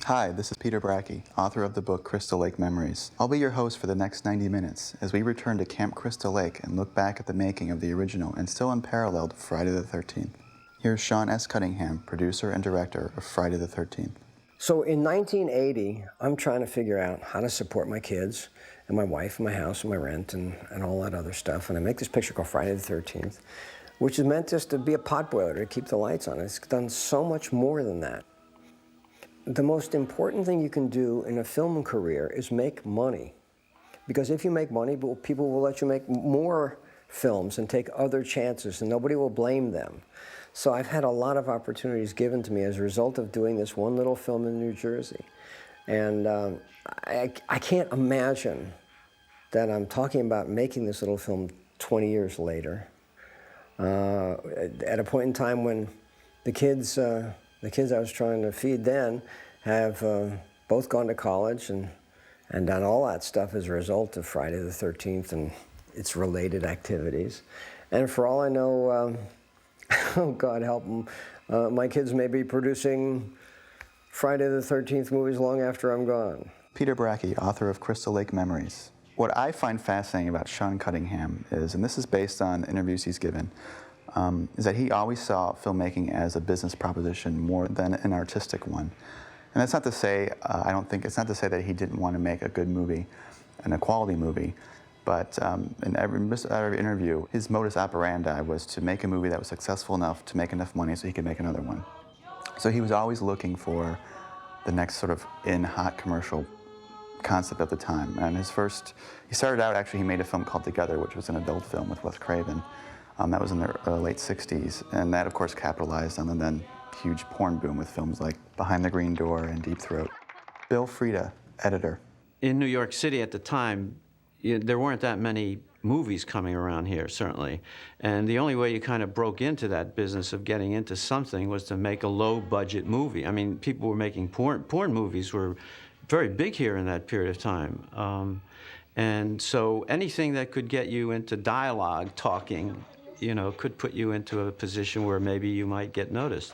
Hi, this is Peter Bracke, author of the book Crystal Lake Memories. I'll be your host for the next 90 minutes as we return to Camp Crystal Lake and look back at the making of the original and still unparalleled Friday the 13th. Here's Sean S. Cunningham, producer and director of Friday the 13th. So in 1980, I'm trying to figure out how to support my kids and my wife and my house and my rent and all that other stuff. And I make this picture called Friday the 13th, which is meant just to be a potboiler to keep the lights on. It's done so much more than that. The most important thing you can do in a film career is make money. Because if you make money, people will let you make more films and take other chances, and nobody will blame them. So I've had a lot of opportunities given to me as a result of doing this one little film in New Jersey. And I can't imagine that I'm talking about making this little film 20 years later, at a point in time when the kids I was trying to feed then have both gone to college and done all that stuff as a result of Friday the 13th and its related activities. And for all I know, oh God help them, my kids may be producing Friday the 13th movies long after I'm gone. Peter Bracke, author of Crystal Lake Memories. What I find fascinating about Sean Cunningham is, and this is based on interviews he's given, is that he always saw filmmaking as a business proposition more than an artistic one. And that's not to say, it's not to say that he didn't want to make a good movie and a quality movie, but in every interview, his modus operandi was to make a movie that was successful enough to make enough money so he could make another one. So he was always looking for the next sort of hot commercial concept at the time. And he started out, actually, he made a film called Together, which was an adult film with Wes Craven. That was in the late 60s, and that, of course, capitalized on the then huge porn boom with films like Behind the Green Door and Deep Throat. Bill Frieda, editor. In New York City at the time, there weren't that many movies coming around here, certainly. And the only way you kind of broke into that business of getting into something was to make a low-budget movie. I mean, people were making porn movies were very big here in that period of time. And so anything that could get you into dialogue, talking, could put you into a position where maybe you might get noticed.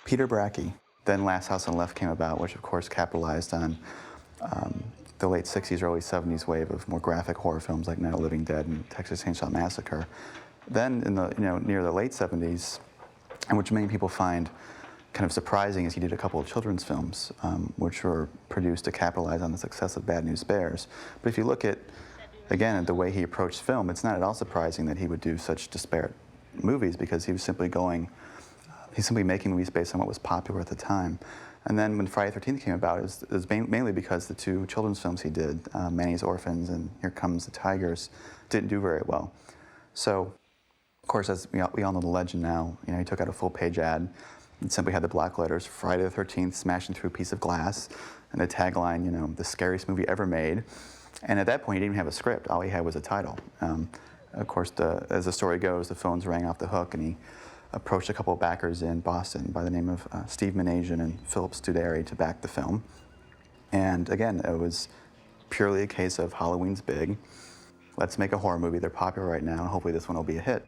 Peter Bracke. Then Last House on the Left came about, which of course capitalized on the late 60s, early 70s wave of more graphic horror films like Night of the Living Dead and Texas Chainsaw Massacre. Then in the near the late 70s, and which many people find kind of surprising, is he did a couple of children's films, which were produced to capitalize on the success of Bad News Bears. But if you look at, again, at the way he approached film, it's not at all surprising that he would do such disparate movies, because he was simply making movies based on what was popular at the time. And then when Friday the 13th came about, it was mainly because the two children's films he did, Manny's Orphans and Here Comes the Tigers, didn't do very well. So, of course, as we all know the legend now, he took out a full-page ad and simply had the block letters, Friday the 13th, smashing through a piece of glass, and the tagline, the scariest movie ever made. And at that point, he didn't even have a script. All he had was a title. Of course, as the story goes, the phones rang off the hook, and he approached a couple of backers in Boston by the name of Steve Minasian and Philip Studeri to back the film. And again, it was purely a case of Halloween's big. Let's make a horror movie. They're popular right now, and hopefully this one will be a hit.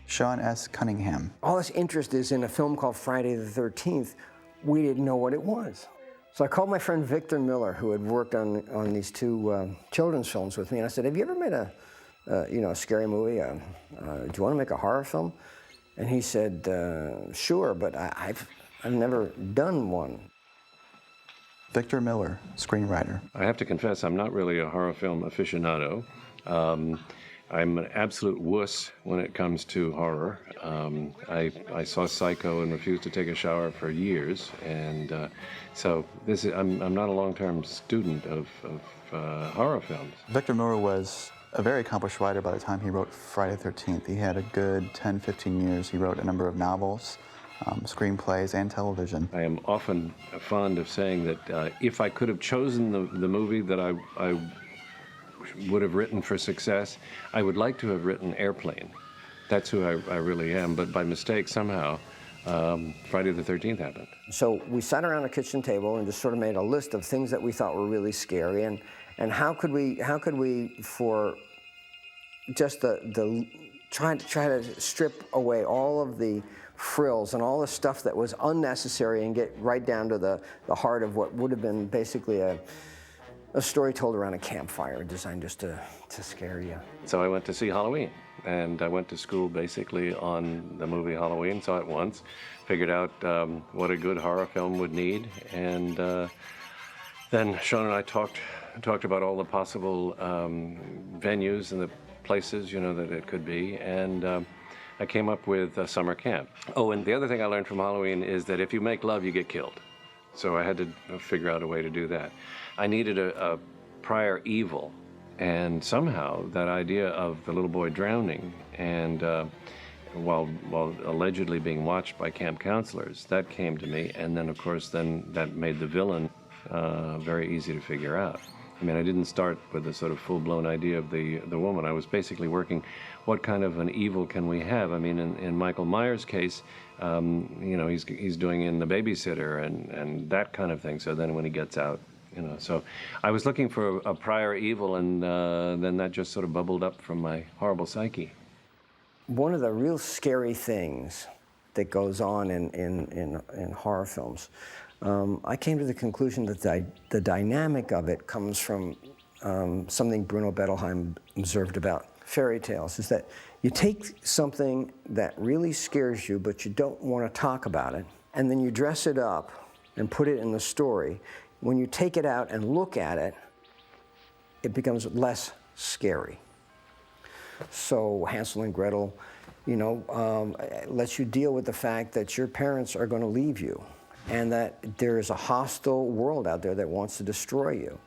Sean S. Cunningham. All this interest is in a film called Friday the 13th. We didn't know what it was. So I called my friend Victor Miller, who had worked on these two children's films with me, and I said, have you ever made a scary movie? Do you want to make a horror film? And he said, sure, but I've never done one. Victor Miller, screenwriter. I have to confess, I'm not really a horror film aficionado. I'm an absolute wuss when it comes to horror. I saw Psycho and refused to take a shower for years, and so I'm not a long-term student of horror films. Victor Miller was a very accomplished writer by the time he wrote Friday the 13th. He had a good 10, 15 years. He wrote a number of novels, screenplays, and television. I am often fond of saying that if I could have chosen the movie that I would have written for success, I would like to have written Airplane. That's who I really am, but by mistake somehow, Friday the 13th happened. So we sat around a kitchen table and just sort of made a list of things that we thought were really scary, and how could we for just the try to strip away all of the frills and all the stuff that was unnecessary and get right down to the heart of what would have been basically a story told around a campfire, designed just to scare you. So I went to see Halloween, and I went to school basically on the movie Halloween, saw it once, figured out what a good horror film would need, and then Sean and I talked about all the possible venues and the places, you know, that it could be, and I came up with summer camp. Oh, and the other thing I learned from Halloween is that if you make love, you get killed. So I had to figure out a way to do that. I needed a prior evil, and somehow that idea of the little boy drowning and while allegedly being watched by camp counselors, that came to me, and then of course that made the villain very easy to figure out. I mean, I didn't start with a sort of full-blown idea of the woman. I was basically working, what kind of an evil can we have? I mean, in Michael Myers' case, you know, he's doing in The Babysitter and that kind of thing. So then when he gets out, you know, so I was looking for a prior evil, and then that just sort of bubbled up from my horrible psyche. One of the real scary things that goes on in horror films, I came to the conclusion that the dynamic of it comes from something Bruno Bettelheim observed about fairy tales, is that you take something that really scares you, but you don't want to talk about it, and then you dress it up and put it in the story. When you take it out and look at it, it becomes less scary. So Hansel and Gretel, you know, lets you deal with the fact that your parents are going to leave you, and that there is a hostile world out there that wants to destroy you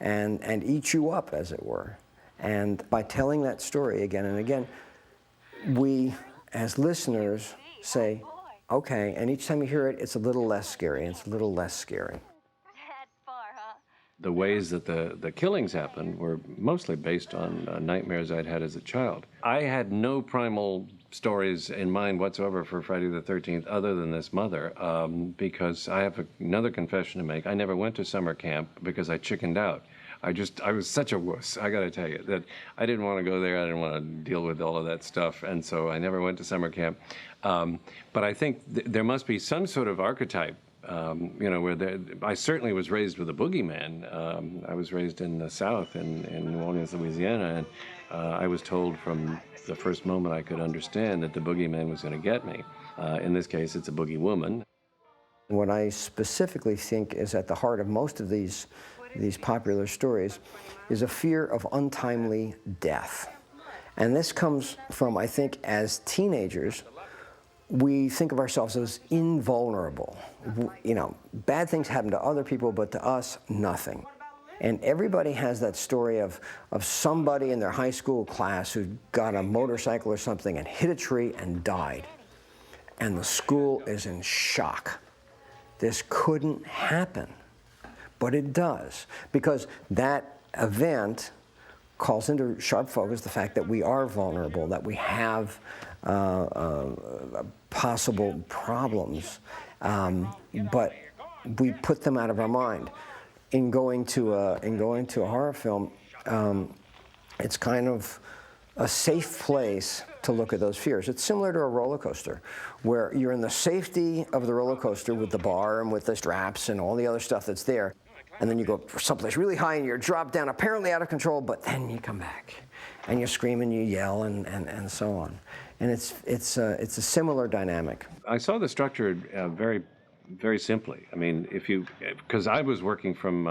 and eat you up, as it were. And by telling that story again and again, we, as listeners, say, okay, and each time you hear it, it's a little less scary, and it's a little less scary. The ways that the killings happened were mostly based on nightmares I'd had as a child. I had no primal stories in mind whatsoever for Friday the 13th other than this mother, because I have another confession to make. I never went to summer camp because I chickened out. I was such a wuss, I gotta tell you, that I didn't want to go there, I didn't want to deal with all of that stuff, and so I never went to summer camp. But I think there must be some sort of archetype, you know, where I certainly was raised with a boogeyman. I was raised in the South, in New Orleans, Louisiana, and I was told from the first moment I could understand that the boogeyman was going to get me. In this case, it's a boogie woman. What I specifically think is at the heart of most of these popular stories is a fear of untimely death. And this comes from, I think, as teenagers, we think of ourselves as invulnerable. You know, bad things happen to other people, but to us, nothing. And everybody has that story of somebody in their high school class who got a motorcycle or something and hit a tree and died. And the school is in shock. This couldn't happen. But it does, because that event calls into sharp focus the fact that we are vulnerable, that we have possible problems, but we put them out of our mind. In going to a horror film, it's kind of a safe place to look at those fears. It's similar to a roller coaster, where you're in the safety of the roller coaster with the bar and with the straps and all the other stuff that's there. And then you go someplace really high and you're dropped down, apparently out of control, but then you come back and you scream and you yell and so on. And it's a similar dynamic. I saw the structure very, very simply. I mean, because I was working from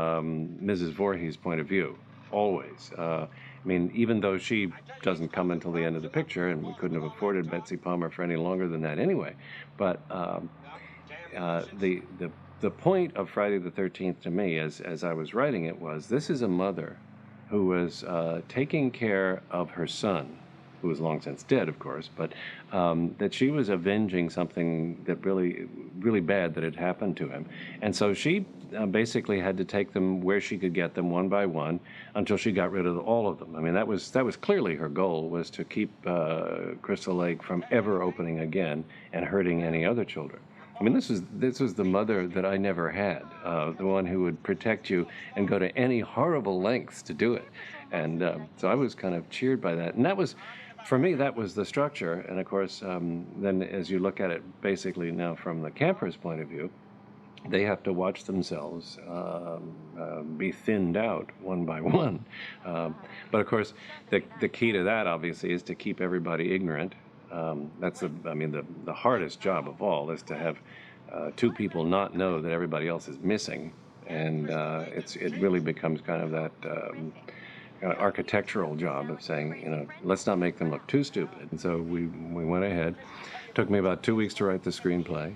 Mrs. Voorhees' point of view, always. I mean, even though she doesn't come until the end of the picture, and we couldn't have afforded Betsy Palmer for any longer than that anyway, but the point of Friday the 13th to me, as I was writing it, was this is a mother who was taking care of her son, who was long since dead, of course, but that she was avenging something that really bad that had happened to him. And so she basically had to take them where she could get them one by one until she got rid of all of them. I mean, that was clearly her goal, was to keep Crystal Lake from ever opening again and hurting any other children. I mean, this was the mother that I never had, the one who would protect you and go to any horrible lengths to do it. And so I was kind of cheered by that. And that was for me, that was the structure. And of course, then as you look at it basically now from the camper's point of view, they have to watch themselves be thinned out one by one. But of course, the key to that obviously is to keep everybody ignorant. That's the hardest job of all is to have two people not know that everybody else is missing, and it really becomes kind of that architectural job of saying, let's not make them look too stupid. And so we went ahead. Took me about 2 weeks to write the screenplay.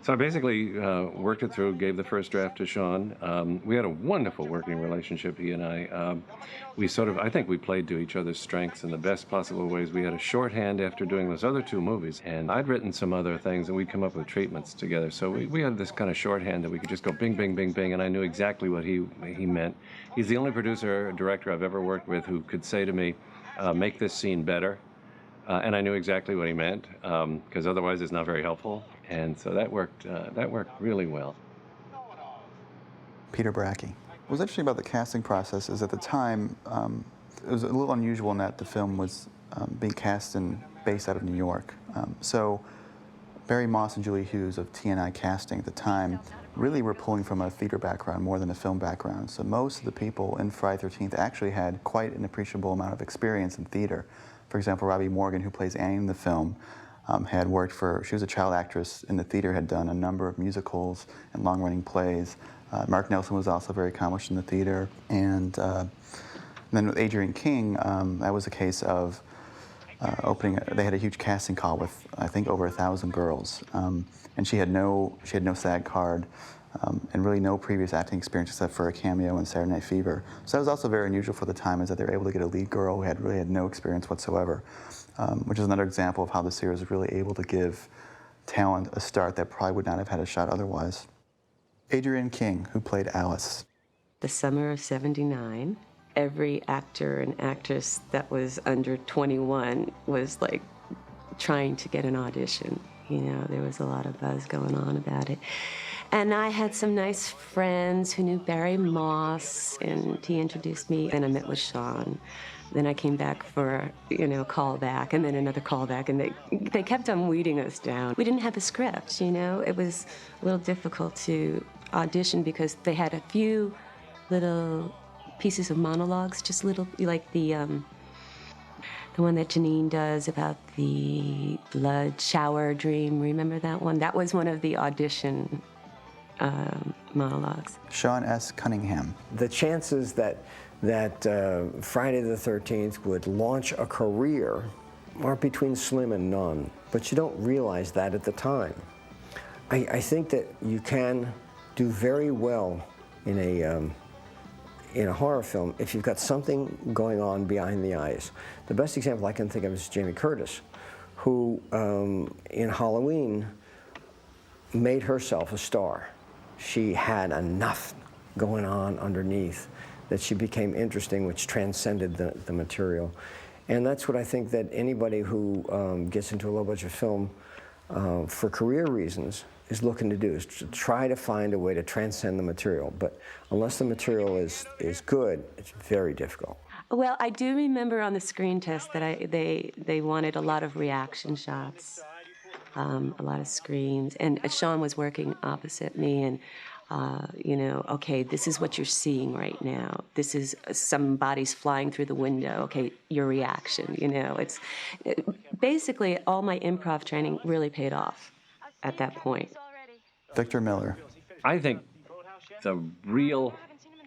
So I basically worked it through, gave the first draft to Sean. We had a wonderful working relationship, he and I. I think we played to each other's strengths in the best possible ways. We had a shorthand after doing those other two movies, and I'd written some other things, and we'd come up with treatments together. So we had this kind of shorthand that we could just go bing, bing, bing, bing, and I knew exactly what he meant. He's the only producer or director I've ever worked with who could say to me, make this scene better. And I knew exactly what he meant, because otherwise it's not very helpful. And so that worked really well. Peter Bracke. What was interesting about the casting process is at the time, it was a little unusual in that the film was being cast and based out of New York. So Barry Moss and Julie Hughes of TNI Casting at the time really were pulling from a theater background more than a film background. So most of the people in Friday the 13th actually had quite an appreciable amount of experience in theater. For example, Robbie Morgan, who plays Annie in the film, had worked she was a child actress in the theater, had done a number of musicals and long-running plays. Mark Nelson was also very accomplished in the theater. And then with Adrienne King, that was a case of they had a huge casting call with, I think, over 1,000 girls. And she had no SAG card. And really no previous acting experience except for a cameo in Saturday Night Fever. So that was also very unusual for the time, is that they were able to get a lead girl who really had no experience whatsoever, which is another example of how the series was really able to give talent a start that probably would not have had a shot otherwise. Adrienne King, who played Alice. The summer of '79, every actor and actress that was under 21 was like trying to get an audition. There was a lot of buzz going on about it. And I had some nice friends who knew Barry Moss, and he introduced me. Then I met with Sean. Then I came back for, a callback, and then another callback, and they kept on weeding us down. We didn't have a script, It was a little difficult to audition because they had a few little pieces of monologues, just little, like the one that Janine does about the blood shower dream. Remember that one? That was one of the audition monologues. Sean S. Cunningham. The chances that Friday the 13th would launch a career are between slim and none, but you don't realize that at the time. I think that you can do very well in a horror film if you've got something going on behind the eyes. The best example I can think of is Jamie Curtis, who in Halloween made herself a star. She had enough going on underneath that she became interesting, which transcended the material. And that's what I think that anybody who gets into a low-budget film for career reasons is looking to do, is to try to find a way to transcend the material. But unless the material is good, it's very difficult. Well, I do remember on the screen test that they wanted a lot of reaction shots. A lot of screams, and Sean was working opposite me, and okay, this is what you're seeing right now. This is some bodies flying through the window. Okay, your reaction. Basically all my improv training really paid off at that point. Victor Miller. I think the real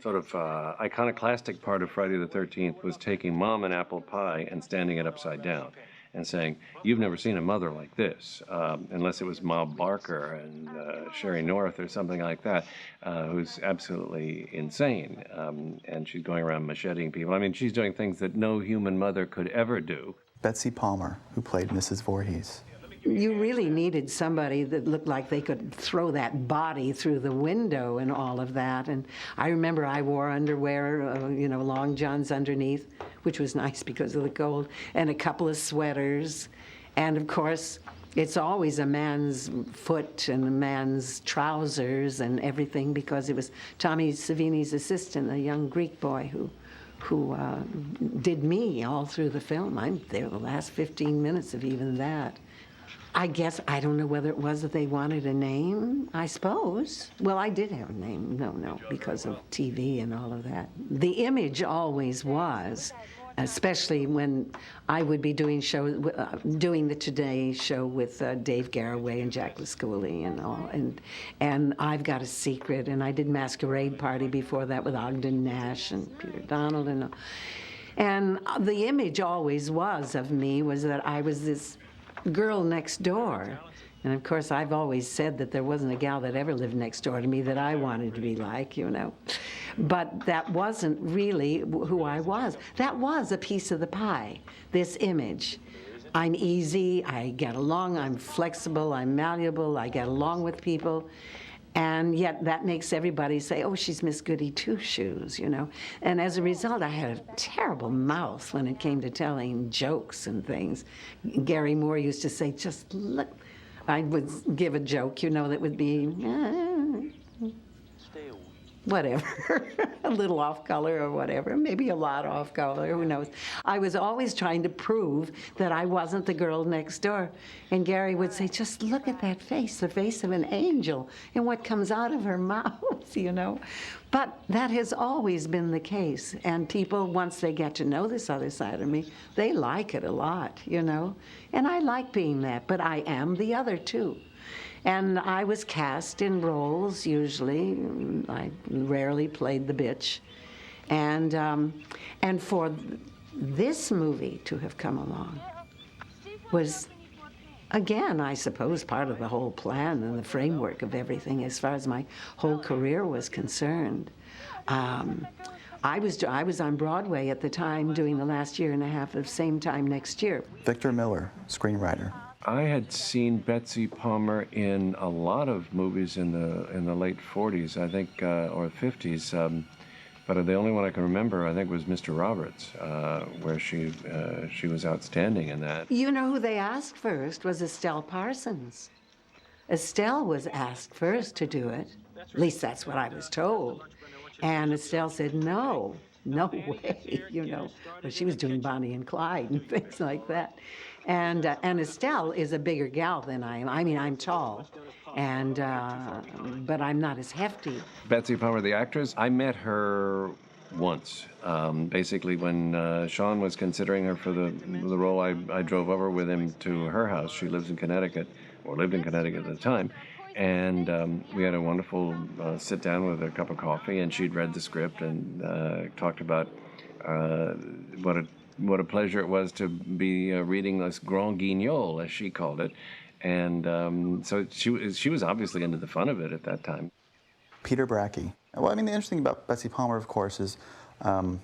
sort of iconoclastic part of Friday the 13th was taking Mom and Apple Pie and standing it upside down and saying, you've never seen a mother like this, unless it was Ma Barker and Sherry North or something like that, who's absolutely insane. And she's going around macheting people. I mean, she's doing things that no human mother could ever do. Betsy Palmer, who played Mrs. Voorhees. You really needed somebody that looked like they could throw that body through the window and all of that. And I remember I wore underwear, long johns underneath, which was nice because of the cold, and a couple of sweaters. And of course, it's always a man's foot and a man's trousers and everything, because it was Tommy Savini's assistant, a young Greek boy did me all through the film. I'm there the last 15 minutes of even that. I guess, I don't know whether it was that they wanted a name, I suppose. Well, I did have a name, no, because of TV and all of that. The image always was, especially when I would be doing doing the Today Show with Dave Garroway and Jack Lasculi and all, and I've Got a Secret, and I did Masquerade Party before that with Ogden Nash and Peter Donald and all. And the image always was of me was that I was this girl next door. And of course, I've always said that there wasn't a gal that ever lived next door to me that I wanted to be like, you know. But that wasn't really who I was. That was a piece of the pie, this image. I'm easy, I get along, I'm flexible, I'm malleable, I get along with people. And yet that makes everybody say, oh, she's Miss Goody Two-Shoes, you know. And as a result, I had a terrible mouth when it came to telling jokes and things. Gary Moore used to say, just look. I would give a joke, you know, that would be, whatever, a little off color or whatever, maybe a lot off color, who knows. I was always trying to prove that I wasn't the girl next door. And Gary would say, just look at that face, the face of an angel, and what comes out of her mouth, you know. But that has always been the case. And people, once they get to know this other side of me, they like it a lot, you know. And I like being that, but I am the other too. And I was cast in roles, usually. I rarely played the bitch. And for this movie to have come along was, again, I suppose, part of the whole plan and the framework of everything as far as my whole career was concerned. I was on Broadway at the time doing the last year and a half of Same Time Next Year. Victor Miller, screenwriter. I had seen Betsy Palmer in a lot of movies in the late 40s, I think, or 50s. But the only one I can remember, I think, was Mr. Roberts, where she was outstanding in that. You know who they asked first was Estelle Parsons. Estelle was asked first to do it. At least that's what I was told. And Estelle said, no way, you know. But she was doing Bonnie and Clyde and things like that. And Estelle is a bigger gal than I am. I mean, I'm tall, but I'm not as hefty. Betsy Palmer, the actress, I met her once. Basically, when Sean was considering her for the role, I drove over with him to her house. She lives in Connecticut, or lived in Connecticut at the time. And we had a wonderful sit down with a cup of coffee, and she'd read the script and talked about what a pleasure it was to be reading this Grand Guignol, as she called it. And so she was obviously into the fun of it at that time. Peter Bracke. Well, I mean, the interesting thing about Betsy Palmer, of course, is that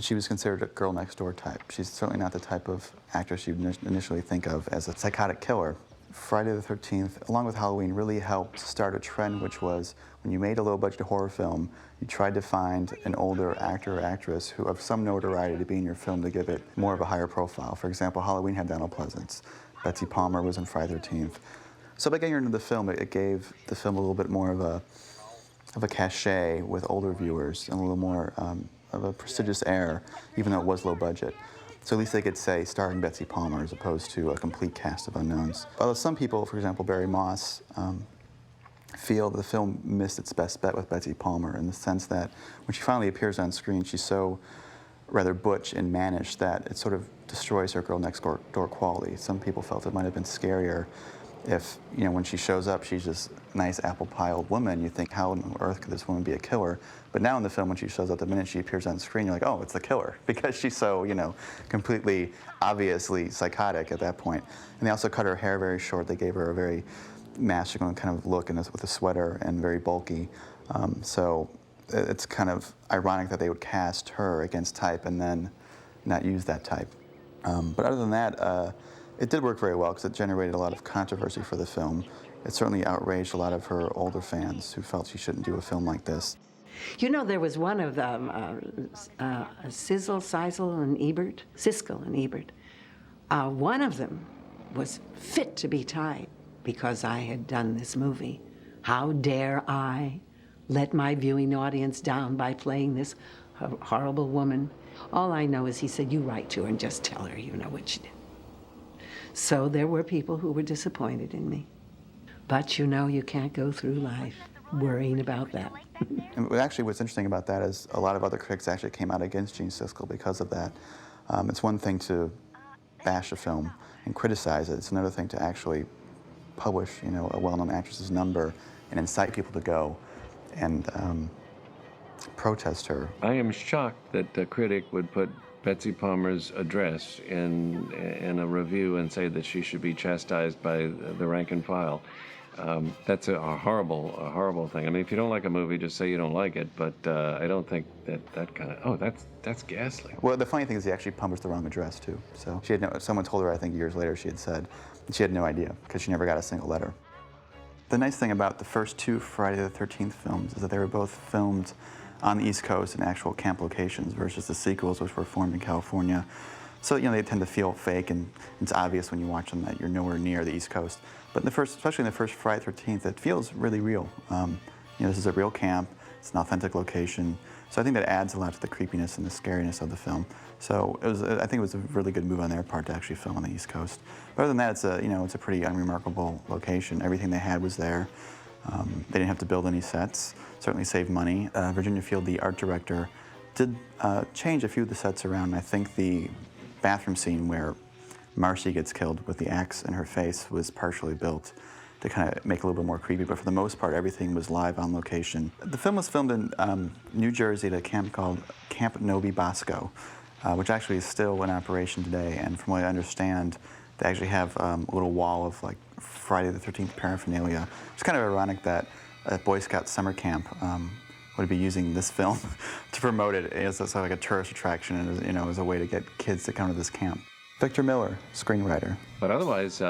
she was considered a girl next door type. She's certainly not the type of actress you'd initially think of as a psychotic killer. Friday the 13th, along with Halloween, really helped start a trend, which was when you made a low-budget horror film, you tried to find an older actor or actress who of some notoriety to be in your film to give it more of a higher profile. For example, Halloween had Donald Pleasance. Betsy Palmer was in Friday the 13th. So by getting her into the film, it gave the film a little bit more of a cachet with older viewers and a little more of a prestigious air, even though it was low budget. So at least they could say starring Betsy Palmer as opposed to a complete cast of unknowns. Although some people, for example, Barry Moss, feel that the film missed its best bet with Betsy Palmer in the sense that when she finally appears on screen, she's so rather butch and mannish that it sort of destroys her girl next door quality. Some people felt it might have been scarier if, you know, when she shows up, she's this nice apple pie old woman. You think, how on earth could this woman be a killer? But now in the film, when she shows up, the minute she appears on screen, you're like, oh, it's the killer, because she's so, you know, completely, obviously psychotic at that point. And they also cut her hair very short. They gave her a very masculine kind of look with a sweater and very bulky. So it's kind of ironic that they would cast her against type and then not use that type. But other than that, it did work very well because it generated a lot of controversy for the film. It certainly outraged a lot of her older fans who felt she shouldn't do a film like this. You know, there was one of them, Siskel and Ebert. One of them was fit to be tied because I had done this movie. How dare I let my viewing audience down by playing this a horrible woman. All I know is he said, you write to her and just tell her you know what she did. So there were people who were disappointed in me. But you know, you can't go through life worrying about that. And actually, what's interesting about that is a lot of other critics actually came out against Gene Siskel because of that. It's one thing to bash a film and criticize it. It's another thing to actually publish, you know, a well-known actress's number and incite people to go and protest her. I am shocked that a critic would put Betsy Palmer's address in a review and say that she should be chastised by the rank and file. That's a horrible thing. I mean, if you don't like a movie, just say you don't like it. But I don't think that kind of, that's ghastly. Well, the funny thing is he actually published the wrong address too. So she had someone told her, I think years later, she had said, she had no idea because she never got a single letter. The nice thing about the first two Friday the 13th films is that they were both filmed on the East Coast in actual camp locations versus the sequels, which were formed in California. So, you know, they tend to feel fake, and it's obvious when you watch them that you're nowhere near the East Coast. But in the first, especially in the first Friday the 13th, it feels really real. You know, this is a real camp. It's an authentic location. So I think that adds a lot to the creepiness and the scariness of the film. So I think it was a really good move on their part to actually film on the East Coast. But other than that, it's a pretty unremarkable location. Everything they had was there. They didn't have to build any sets. Certainly saved money. Virginia Field, the art director, did change a few of the sets around. I think the bathroom scene where Marcy gets killed with the axe in her face was partially built to kind of make it a little bit more creepy, but for the most part, everything was live on location. The film was filmed in New Jersey at a camp called Camp Novi Bosco, which actually is still in operation today, and from what I understand, they actually have a little wall of like Friday the 13th paraphernalia. It's kind of ironic that a Boy Scout summer camp would be using this film to promote it as sort of like a tourist attraction and, you know, as a way to get kids to come to this camp. Victor Miller, screenwriter. But otherwise,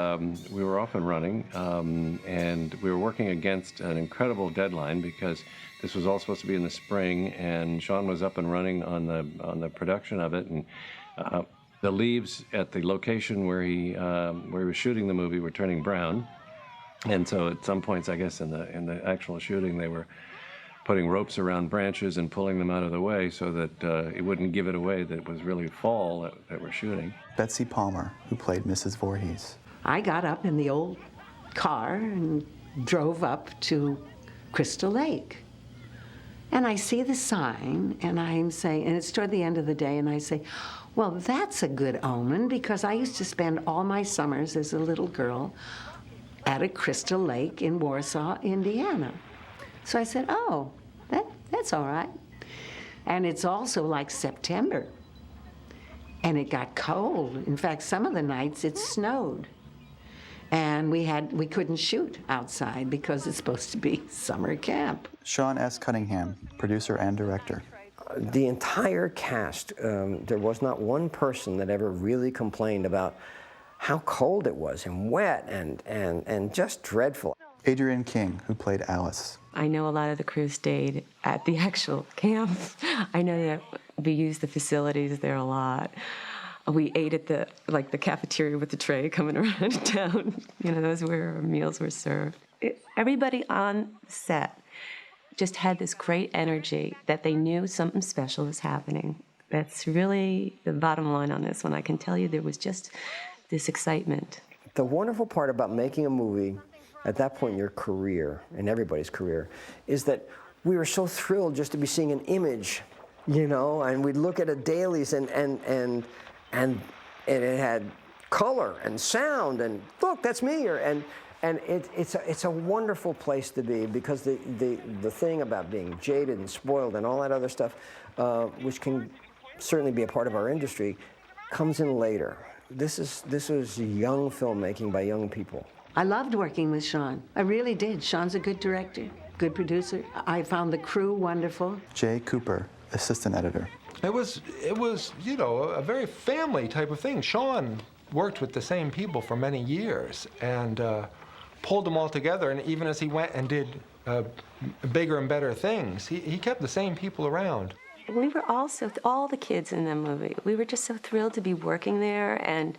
we were off and running, and we were working against an incredible deadline because this was all supposed to be in the spring, and Sean was up and running on the production of it, and the leaves at the location where he was shooting the movie were turning brown, and so at some points, I guess in the actual shooting, they were putting ropes around branches and pulling them out of the way so that it wouldn't give it away that it was really fall that we're shooting. Betsy Palmer, who played Mrs. Voorhees. I got up in the old car and drove up to Crystal Lake. And I see the sign, and I'm saying, and it's toward the end of the day, and I say, well, that's a good omen, because I used to spend all my summers as a little girl at a Crystal Lake in Warsaw, Indiana. So I said, oh, that's all right. And it's also like September. And it got cold. In fact, some of the nights it snowed. And we couldn't shoot outside because it's supposed to be summer camp. Sean S. Cunningham, producer and director. The entire cast, there was not one person that ever really complained about how cold it was and wet and just dreadful. Adrienne King, who played Alice. I know a lot of the crew stayed at the actual camp. I know that we used the facilities there a lot. We ate at the cafeteria with the tray coming around town. You know, those were where meals were served. Everybody on set just had this great energy that they knew something special was happening. That's really the bottom line on this one. I can tell you there was just this excitement. The wonderful part about making a movie at that point in your career, in everybody's career, is that we were so thrilled just to be seeing an image, you know, and we'd look at a dailies and it had color and sound and look, that's me, and it's a wonderful place to be, because the thing about being jaded and spoiled and all that other stuff, which can certainly be a part of our industry, comes in later. This was young filmmaking by young people. I loved working with Sean. I really did. Sean's a good director, good producer. I found the crew wonderful. Jay Cooper, assistant editor. It was, you know, a very family type of thing. Sean worked with the same people for many years and pulled them all together. And even as he went and did bigger and better things, he kept the same people around. We were also, all the kids in the movie, we were just so thrilled to be working there, and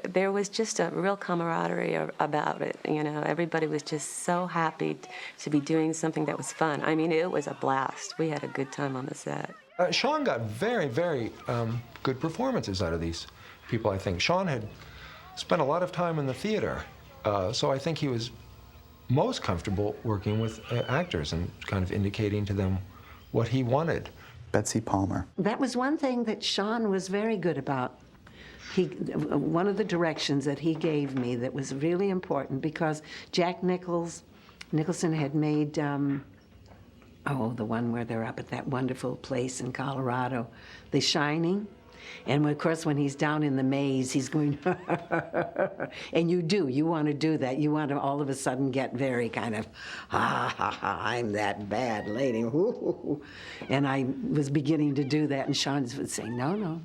there was just a real camaraderie about it. You know, everybody was just so happy to be doing something that was fun. I mean, it was a blast. We had a good time on the set. Sean got very, very good performances out of these people, I think. Sean had spent a lot of time in the theater, so I think he was most comfortable working with actors and kind of indicating to them what he wanted. Betsy Palmer. That was one thing that Sean was very good about. One of the directions that he gave me that was really important, because Jack Nicholson had made, the one where they're up at that wonderful place in Colorado, The Shining. And of course, when he's down in the maze, he's going, and you want to do that. You want to all of a sudden get very kind of, I'm that bad lady. And I was beginning to do that, and Sean would say, no,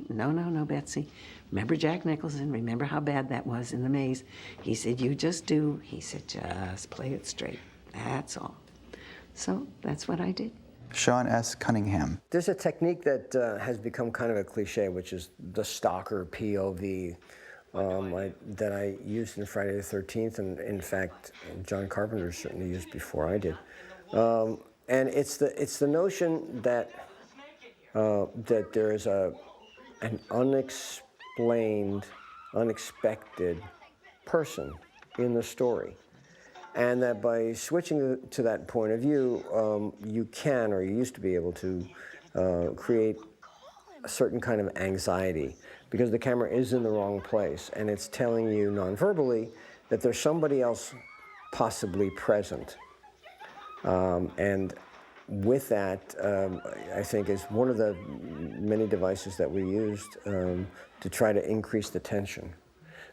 Betsy. Remember Jack Nicholson, remember how bad that was in the maze. He said, just play it straight, that's all. So that's what I did. Sean S. Cunningham. There's a technique that has become kind of a cliche, which is the stalker POV that I used in Friday the 13th, and in fact, John Carpenter certainly used before I did. And it's the notion that that there is an unexpected person in the story. And that by switching to that point of view, you can, or you used to be able to, create a certain kind of anxiety, because the camera is in the wrong place, and it's telling you non-verbally that there's somebody else possibly present. And with that, I think is one of the many devices that we used to try to increase the tension.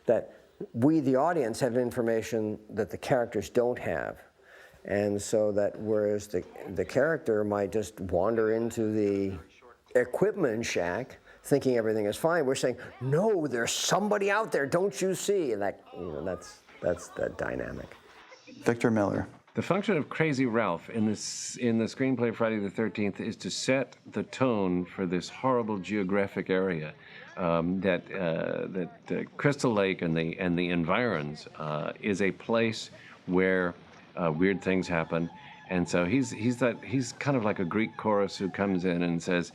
That we, the audience, have information that the characters don't have. And so that whereas the character might just wander into the equipment shack thinking everything is fine, we're saying, no, there's somebody out there, don't you see? And that, that's that dynamic. Victor Miller. The function of Crazy Ralph in the screenplay Friday the 13th is to set the tone for this horrible geographic area. That Crystal Lake and the environs is a place where weird things happen, and so he's kind of like a Greek chorus who comes in and says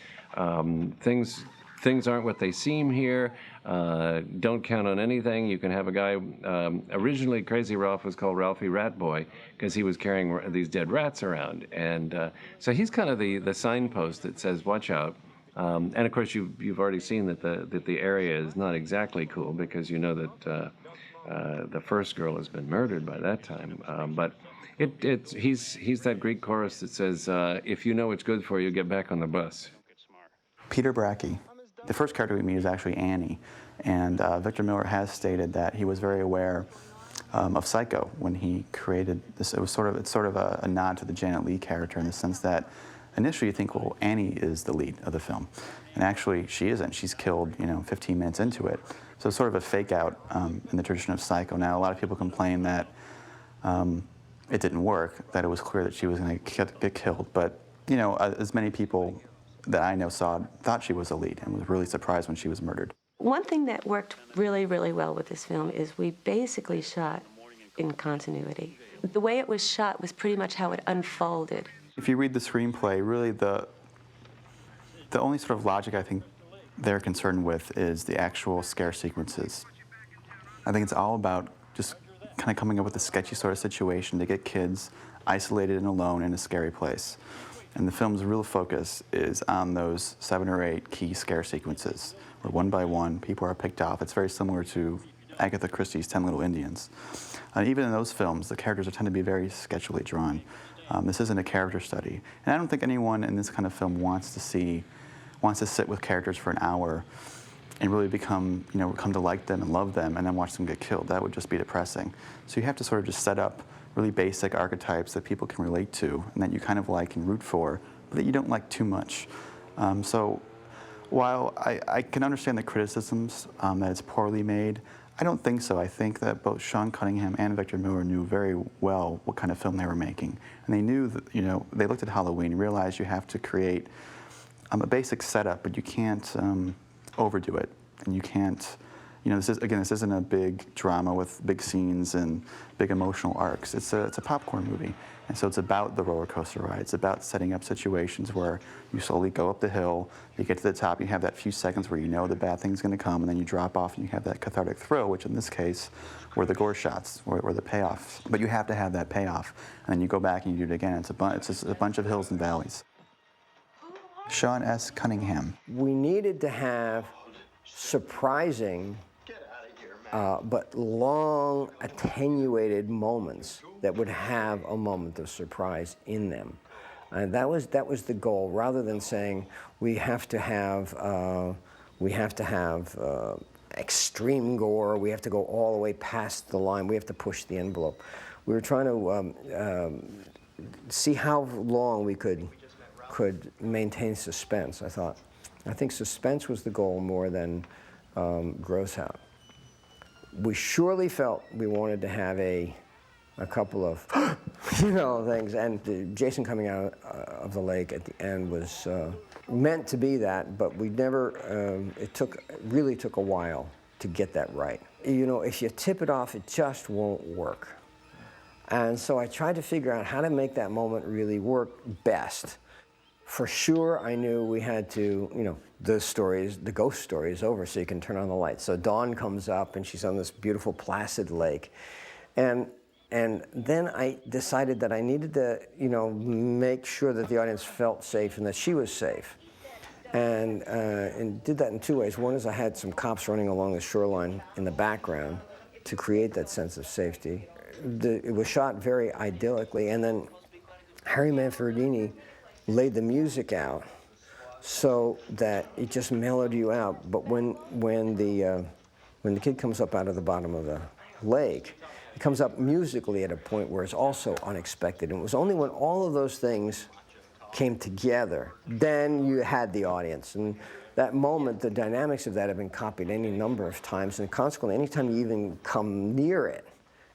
things aren't what they seem here. Don't count on anything. You can have a guy. Originally, Crazy Ralph was called Ralphie Rat Boy because he was carrying these dead rats around, and so he's kind of the signpost that says, "Watch out." And of course, you've already seen that the area is not exactly cool, because you know that the first girl has been murdered by that time. But he's that Greek chorus that says, "If you know what's good for you, get back on the bus." Peter Bracke. The first character we meet is actually Annie, and Victor Miller has stated that he was very aware of Psycho when he created this. It's sort of a nod to the Janet Leigh character, in the sense that initially you think, well, Annie is the lead of the film, and actually she isn't. She's killed, 15 minutes into it. So it's sort of a fake out in the tradition of Psycho. Now, a lot of people complain that it didn't work, that it was clear that she was going to get killed, but as many people that I know thought she was a lead and was really surprised when she was murdered. One thing that worked really, really well with this film is we basically shot in continuity. The way it was shot was pretty much how it unfolded. If you read the screenplay, really the only sort of logic I think they're concerned with is the actual scare sequences. I think it's all about just kind of coming up with a sketchy sort of situation to get kids isolated and alone in a scary place. And the film's real focus is on those 7 or 8 key scare sequences, where one by one people are picked off. It's very similar to Agatha Christie's 10 Little Indians. Even in those films, the characters tend to be very sketchily drawn. This isn't a character study. And I don't think anyone in this kind of film wants to sit with characters for an hour and really come to like them and love them and then watch them get killed. That would just be depressing. So you have to sort of just set up really basic archetypes that people can relate to and that you kind of like and root for, but that you don't like too much. So while I can understand the criticisms that it's poorly made, I don't think so. I think that both Sean Cunningham and Victor Miller knew very well what kind of film they were making. And they knew that, they looked at Halloween and realized you have to create a basic setup, but you can't overdo it. And you can't You know, this isn't a big drama with big scenes and big emotional arcs. It's a popcorn movie. And so it's about the roller coaster ride. It's about setting up situations where you slowly go up the hill, you get to the top, you have that few seconds where you know the bad thing's going to come, and then you drop off and you have that cathartic thrill, which in this case were the gore shots, were the payoffs. But you have to have that payoff, and then you go back and you do it again. It's just a bunch of hills and valleys. Sean S. Cunningham. We needed to have surprising but long, attenuated moments that would have a moment of surprise in them. And that was the goal, rather than saying we have to have extreme gore, we have to go all the way past the line, we have to push the envelope. We were trying to see how long we could maintain suspense. I think suspense was the goal more than gross out. We surely felt we wanted to have a couple of, things. And Jason coming out of the lake at the end was meant to be that, but we never, it really took a while to get that right. You know, if you tip it off, it just won't work. And so I tried to figure out how to make that moment really work best. For sure, I knew we had to, the ghost story is over, so you can turn on the lights. So Dawn comes up, and she's on this beautiful, placid lake. And then I decided that I needed to, make sure that the audience felt safe and that she was safe. And did that in two ways. One is I had some cops running along the shoreline in the background to create that sense of safety. It was shot very idyllically, and then Harry Manfredini laid the music out so that it just mellowed you out. But when the kid comes up out of the bottom of the lake, it comes up musically at a point where it's also unexpected. And it was only when all of those things came together, then you had the audience. And that moment, the dynamics of that have been copied any number of times, and consequently, anytime you even come near it,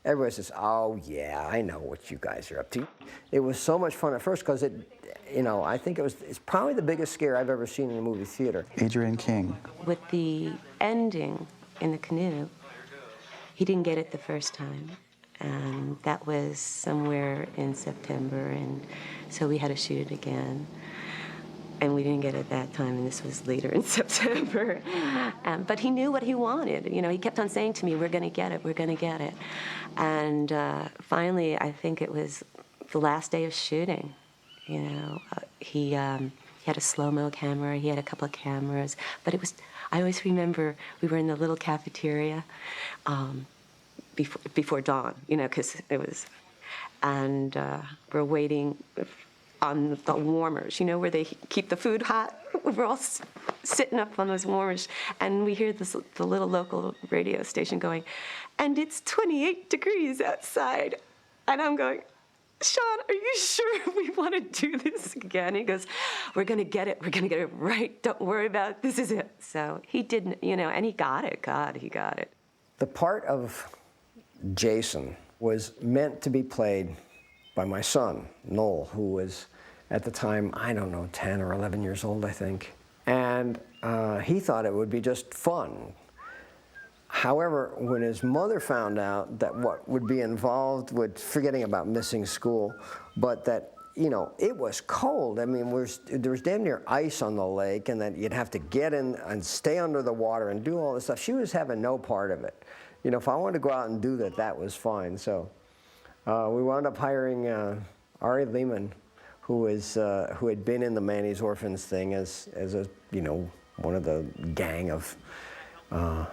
everybody says, "Oh yeah, I know what you guys are up to." It was so much fun at first because I think it's probably the biggest scare I've ever seen in a movie theater. Adrian King. With the ending in the canoe, he didn't get it the first time. And that was somewhere in September, and so we had to shoot it again. And we didn't get it that time, and this was later in September. But he knew what he wanted. He kept on saying to me, "We're going to get it, we're going to get it." And finally, I think it was the last day of shooting. He had a slow-mo camera, he had a couple of cameras, but I always remember we were in the little cafeteria before dawn, because it was, and we're waiting on the warmers, where they keep the food hot. We're all sitting up on those warmers, and we hear the little local radio station going, "And it's 28 degrees outside." And I'm going, "Sean, are you sure we want to do this again?" He goes, "We're going to get it. We're going to get it right. Don't worry about it. This is it." So he didn't, and he got it. God, he got it. The part of Jason was meant to be played by my son, Noel, who was at the time, 10 or 11 years old, I think. And he thought it would be just fun. However, when his mother found out that what would be involved with forgetting about missing school, but that, it was cold. I mean, there was damn near ice on the lake, and that you'd have to get in and stay under the water and do all this stuff. She was having no part of it. If I wanted to go out and do that, that was fine. So we wound up hiring Ari Lehman, who had been in the Manny's Orphans thing as a, one of the gang of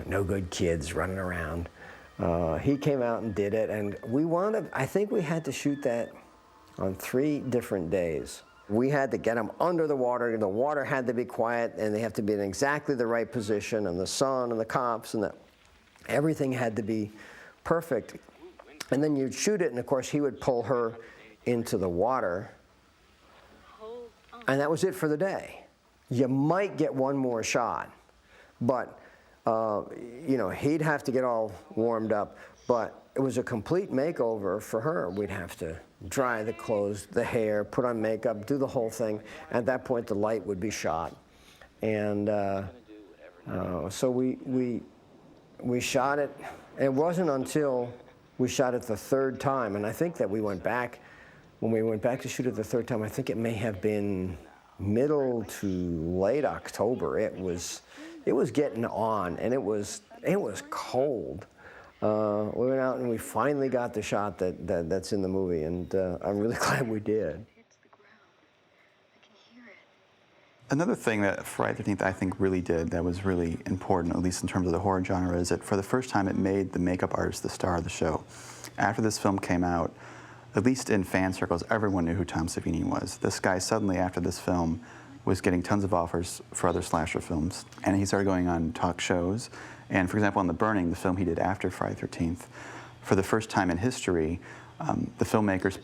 no good kids running around. He came out and did it, and we wound up, I think we had to shoot that on 3 different days. We had to get them under the water had to be quiet, and they have to be in exactly the right position, and the sun and the cops, and everything had to be perfect. And then you'd shoot it, and of course he would pull her into the water, and that was it for the day. You might get one more shot, but he'd have to get all warmed up, but it was a complete makeover for her. We'd have to dry the clothes, the hair, put on makeup, do the whole thing. At that point, the light would be shot. And so we we shot it, and it wasn't until we shot it the third time, and I think that we went back, when we went back to shoot it the third time, I think it may have been middle to late October. It was getting on, and it was cold. We went out and we finally got the shot that's in the movie, and I'm really glad we did. Another thing that Friday the 13th I think really did that was really important, at least in terms of the horror genre, is that for the first time it made the makeup artist the star of the show. After this film came out, at least in fan circles, everyone knew who Tom Savini was. This guy suddenly, after this film, was getting tons of offers for other slasher films, and he started going on talk shows. And for example, on The Burning, the film he did after Friday the 13th, for the first time in history, the filmmakers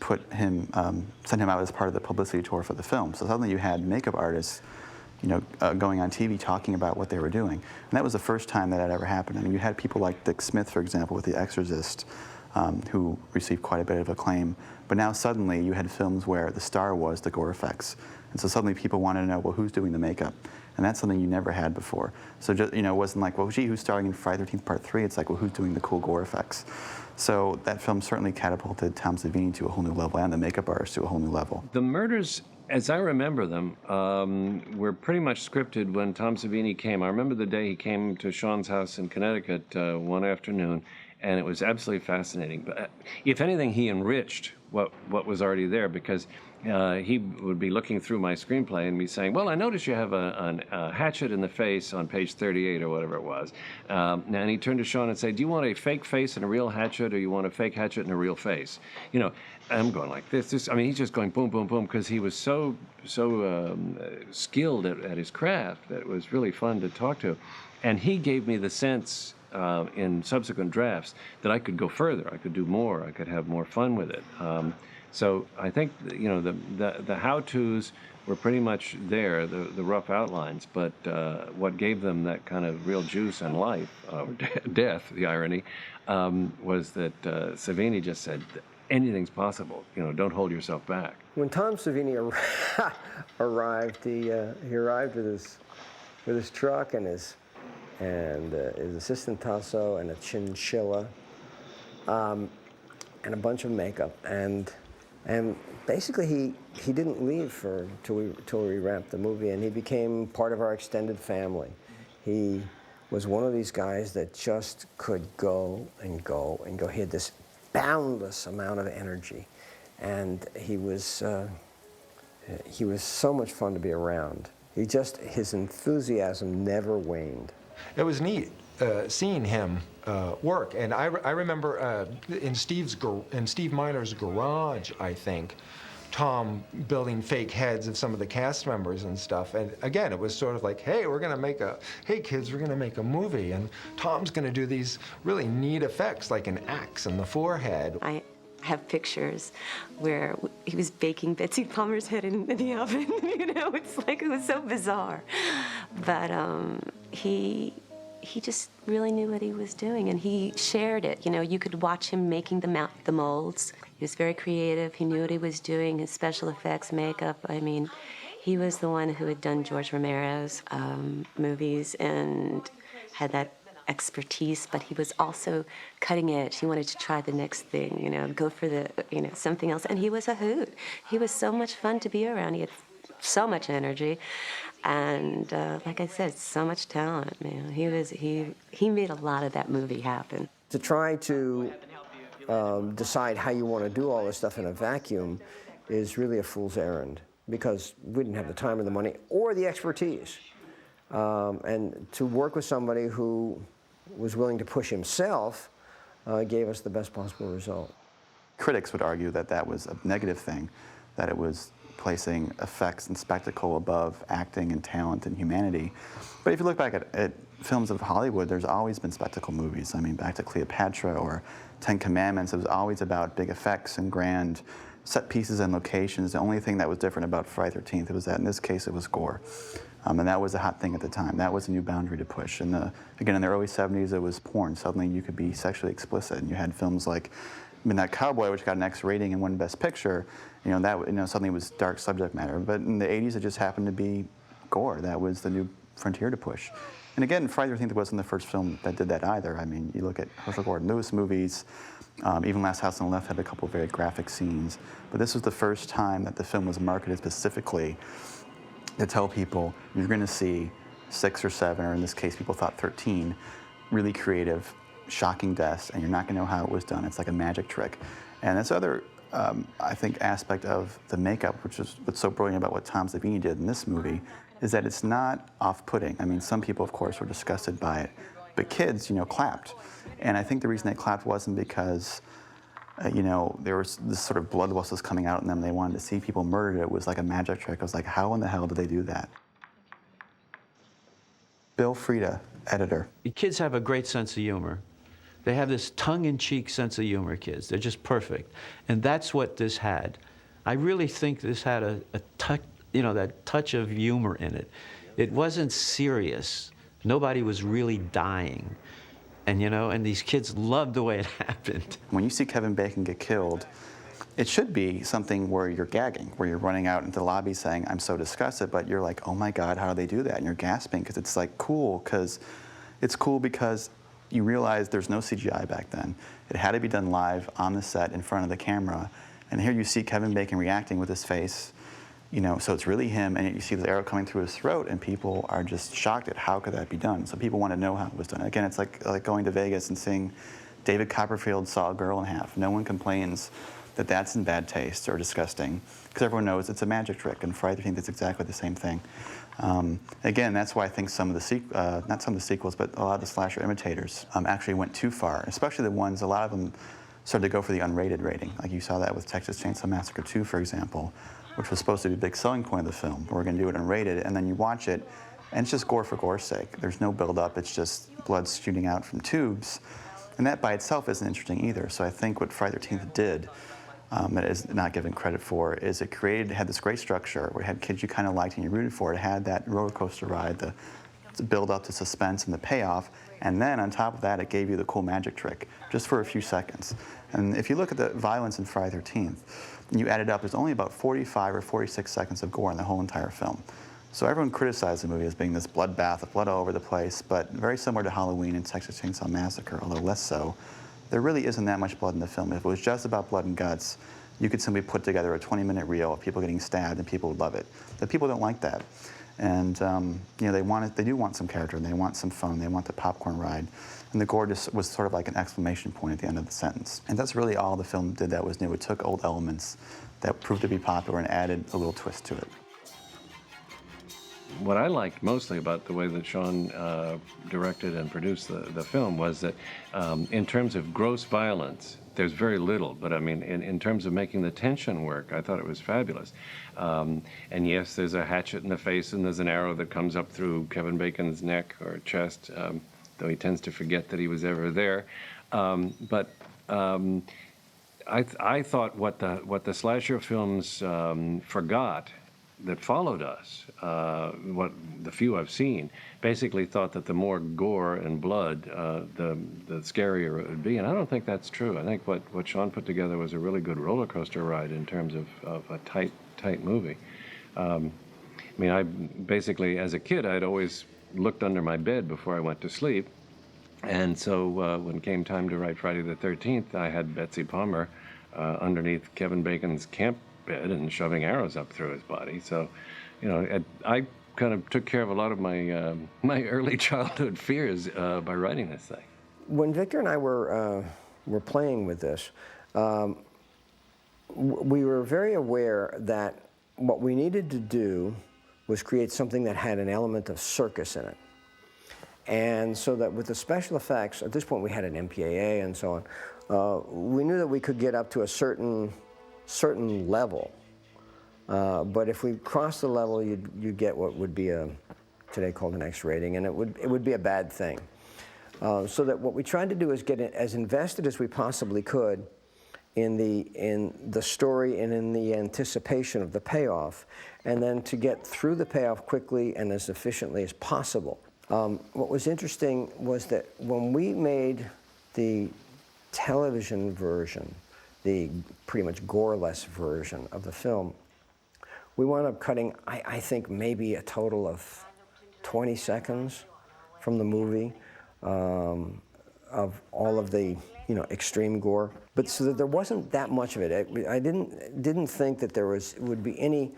sent him out as part of the publicity tour for the film. So suddenly you had makeup artists, going on TV talking about what they were doing. And that was the first time that had ever happened. I mean, you had people like Dick Smith, for example, with The Exorcist, who received quite a bit of acclaim. But now suddenly you had films where the star was the gore effects. And so suddenly people wanted to know, well, who's doing the makeup? And that's something you never had before. So just, it wasn't like, well, gee, who's starring in Friday the 13th Part 3? It's like, well, who's doing the cool gore effects? So that film certainly catapulted Tom Savini to a whole new level, and the makeup artist to a whole new level. The murders, as I remember them, were pretty much scripted when Tom Savini came. I remember the day he came to Sean's house in Connecticut one afternoon, and it was absolutely fascinating. But if anything, he enriched what was already there, because he would be looking through my screenplay and be saying, well, I noticed you have a hatchet in the face on page 38 or whatever it was. And he turned to Sean and said, do you want a fake face and a real hatchet, or you want a fake hatchet and a real face? I'm going like this. He's just going boom, boom, boom, because he was so skilled at his craft that it was really fun to talk to. And he gave me the sense in subsequent drafts that I could go further, I could do more, I could have more fun with it. So I think the how-tos were pretty much there, the rough outlines, but what gave them that kind of real juice and life, or death, the irony, was that Savini just said, anything's possible, don't hold yourself back. When Tom Savini arrived, he arrived with his truck and his assistant Tasso and a chinchilla, and a bunch of makeup, and basically he didn't leave till we wrapped the movie, and he became part of our extended family. He was one of these guys that just could go and go and go. He had this boundless amount of energy, and he was so much fun to be around. His enthusiasm never waned. It was neat seeing him work, and I remember in Steve Miner's garage, I think, Tom building fake heads of some of the cast members and stuff. And again, it was sort of like, hey, hey kids, we're gonna make a movie, and Tom's gonna do these really neat effects like an axe in the forehead. I have pictures where he was baking Betsy Palmer's head in the oven. It's like, it was so bizarre. But he just really knew what he was doing, and he shared it. You could watch him making the molds. He was very creative. He knew what he was doing, his special effects, makeup. He was the one who had done George Romero's movies and had that expertise, but he was also cutting edge. He wanted to try the next thing, go for the, something else. And he was a hoot. He was so much fun to be around. He had so much energy. And like I said, so much talent, man. He made a lot of that movie happen. To try to decide how you want to do all this stuff in a vacuum is really a fool's errand, because we didn't have the time or the money or the expertise. And to work with somebody who was willing to push himself gave us the best possible result. Critics would argue that that was a negative thing, that it was placing effects and spectacle above acting and talent and humanity. But if you look back at films of Hollywood, there's always been spectacle movies. I mean, back to Cleopatra or Ten Commandments, it was always about big effects and grand set pieces and locations. The only thing that was different about Friday the 13th was that in this case it was gore. And that was a hot thing at the time. That was a new boundary to push. And again, in the early 70s, it was porn. Suddenly you could be sexually explicit, and you had films like Midnight Cowboy, which got an X rating and won Best Picture. Suddenly it was dark subject matter. But in the 80s, it just happened to be gore. That was the new frontier to push. And again, Friday the 13th wasn't the first film that did that either. I mean, you look at Herschel Gordon Lewis movies, even Last House on the Left had a couple of very graphic scenes. But this was the first time that the film was marketed specifically to tell people you're going to see 6 or 7, or in this case, people thought 13, really creative, shocking deaths, and you're not going to know how it was done. It's like a magic trick. And this other, I think, aspect of the makeup, which is what's so brilliant about what Tom Savini did in this movie, is that it's not off-putting. I mean, some people, of course, were disgusted by it, but kids, clapped. And I think the reason they clapped wasn't because, there was this sort of blood was coming out in them. They wanted to see people murdered. It was like a magic trick. I was like, how in the hell did they do that? Bill Frieda, editor. Kids have a great sense of humor. They have this tongue-in-cheek sense of humor, kids. They're just perfect. And that's what this had. I really think this had a touch, that touch of humor in it. It wasn't serious. Nobody was really dying. And these kids loved the way it happened. When you see Kevin Bacon get killed, it should be something where you're gagging, where you're running out into the lobby saying, I'm so disgusted, but you're like, oh my God, how do they do that? And you're gasping, because it's like cool, because you realize there's no CGI back then. It had to be done live on the set in front of the camera. And here you see Kevin Bacon reacting with his face, so it's really him, and you see the arrow coming through his throat, and people are just shocked at how could that be done. So people want to know how it was done. Again, it's like going to Vegas and seeing David Copperfield saw a girl in half. No one complains that that's in bad taste or disgusting, because everyone knows it's a magic trick, and Friday the 13th is exactly the same thing. Again, that's why I think some of the not some of the sequels, but a lot of the slasher imitators actually went too far, especially the ones, a lot of them started to go for the unrated rating. Like you saw that with Texas Chainsaw Massacre 2, for example, which was supposed to be a big selling point of the film. We're going to do it unrated, and then you watch it, and it's just gore for gore's sake. There's no build-up. It's just blood shooting out from tubes, and that by itself isn't interesting either. So I think what Friday the 13th did, that is not given credit for, is it had this great structure where it had kids you kind of liked and you rooted for. It had that roller coaster ride, the build up to suspense and the payoff, and then on top of that, it gave you the cool magic trick just for a few seconds. And if you look at the violence in Friday the 13th, and you add it up, there's only about 45 or 46 seconds of gore in the whole entire film. So everyone criticized the movie as being this bloodbath of blood all over the place, but very similar to Halloween and Texas Chainsaw Massacre, although less so. There really isn't that much blood in the film. If it was just about blood and guts, you could simply put together a 20-minute reel of people getting stabbed, and people would love it. But people don't like that, and they do want some character, and they want some fun, they want the popcorn ride, and the gore just was sort of like an exclamation point at the end of the sentence. And that's really all the film did that was new. It took old elements that proved to be popular and added a little twist to it. What I liked mostly about the way that Sean directed and produced the film was that in terms of gross violence, there's very little, but I mean, in terms of making the tension work, I thought it was fabulous. And yes, there's a hatchet in the face, and there's an arrow that comes up through Kevin Bacon's neck or chest, though he tends to forget that he was ever there. But I thought what the slasher films forgot that followed us, what the few I've seen, basically thought that the more gore and blood, the scarier it would be. And I don't think that's true. I think what Sean put together was a really good roller coaster ride in terms of a tight movie. I mean, I basically, as a kid, I'd always looked under my bed before I went to sleep. And so when it came time to write Friday the 13th, I had Betsy Palmer underneath Kevin Bacon's camp bed and shoving arrows up through his body. So, I kind of took care of a lot of my my early childhood fears by writing this thing. When Victor and I were playing with this, we were very aware that what we needed to do was create something that had an element of circus in it. And so that with the special effects, at this point we had an MPAA and so on, we knew that we could get up to a certain level. But if we crossed the level, you'd get what would be today called an X rating, and it would be a bad thing. So that what we tried to do is get as invested as we possibly could in the story and in the anticipation of the payoff, and then to get through the payoff quickly and as efficiently as possible. What was interesting was that when we made the television version, the pretty much gore-less version of the film, we wound up cutting, I think, maybe a total of 20 seconds from the movie, of all of the extreme gore. But so that there wasn't that much of it. I didn't think that there would be any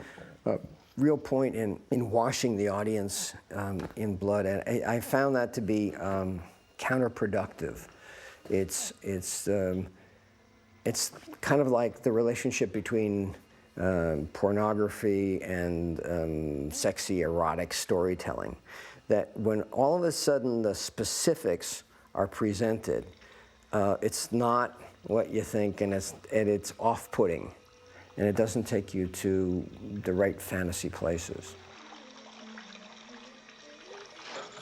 real point in washing the audience in blood. And I found that to be counterproductive. It's kind of like the relationship between pornography and sexy erotic storytelling. That when all of a sudden the specifics are presented, it's not what you think, and it's off-putting, and it doesn't take you to the right fantasy places.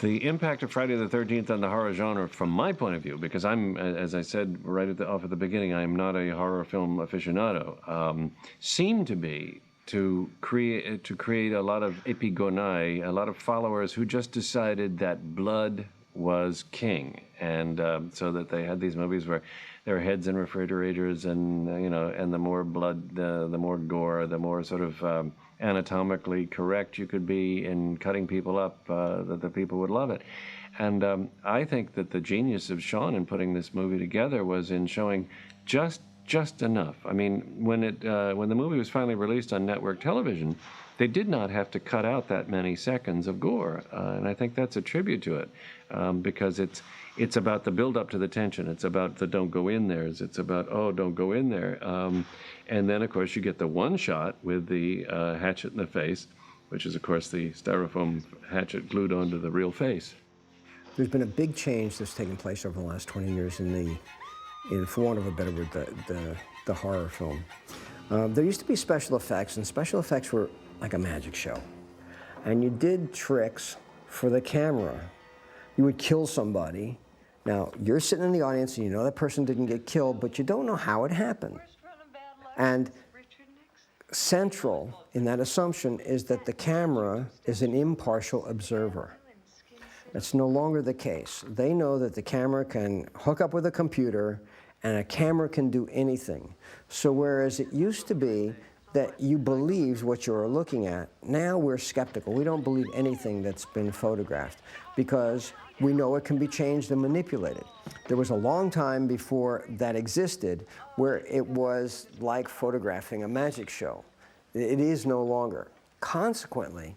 The impact of Friday the 13th on the horror genre, from my point of view, because I'm, as I said right off at the beginning, I am not a horror film aficionado, seemed to be to create a lot of epigonai, a lot of followers who just decided that blood was king, and so that they had these movies where there were heads in refrigerators, and and the more blood, the more gore, the more sort of anatomically correct you could be in cutting people up, that the people would love it. And I think that the genius of Sean in putting this movie together was in showing just enough. I mean, when the movie was finally released on network television, they did not have to cut out that many seconds of gore, and I think that's a tribute to it, because it's about the build-up to the tension. It's about the don't go in there's. It's about, oh, don't go in there. And then, of course, you get the one shot with the hatchet in the face, which is, of course, the styrofoam hatchet glued onto the real face. There's been a big change that's taken place over the last 20 years in for want of a better word, the horror film. There used to be special effects, and special effects were like a magic show. And you did tricks for the camera. You would kill somebody. Now, you're sitting in the audience and you know that person didn't get killed, but you don't know how it happened. And central in that assumption is that the camera is an impartial observer. That's no longer the case. They know that the camera can hook up with a computer and a camera can do anything. So whereas it used to be that you believed what you were looking at, now we're skeptical. We don't believe anything that's been photographed because we know it can be changed and manipulated. There was a long time before that existed where it was like photographing a magic show. It is no longer. Consequently,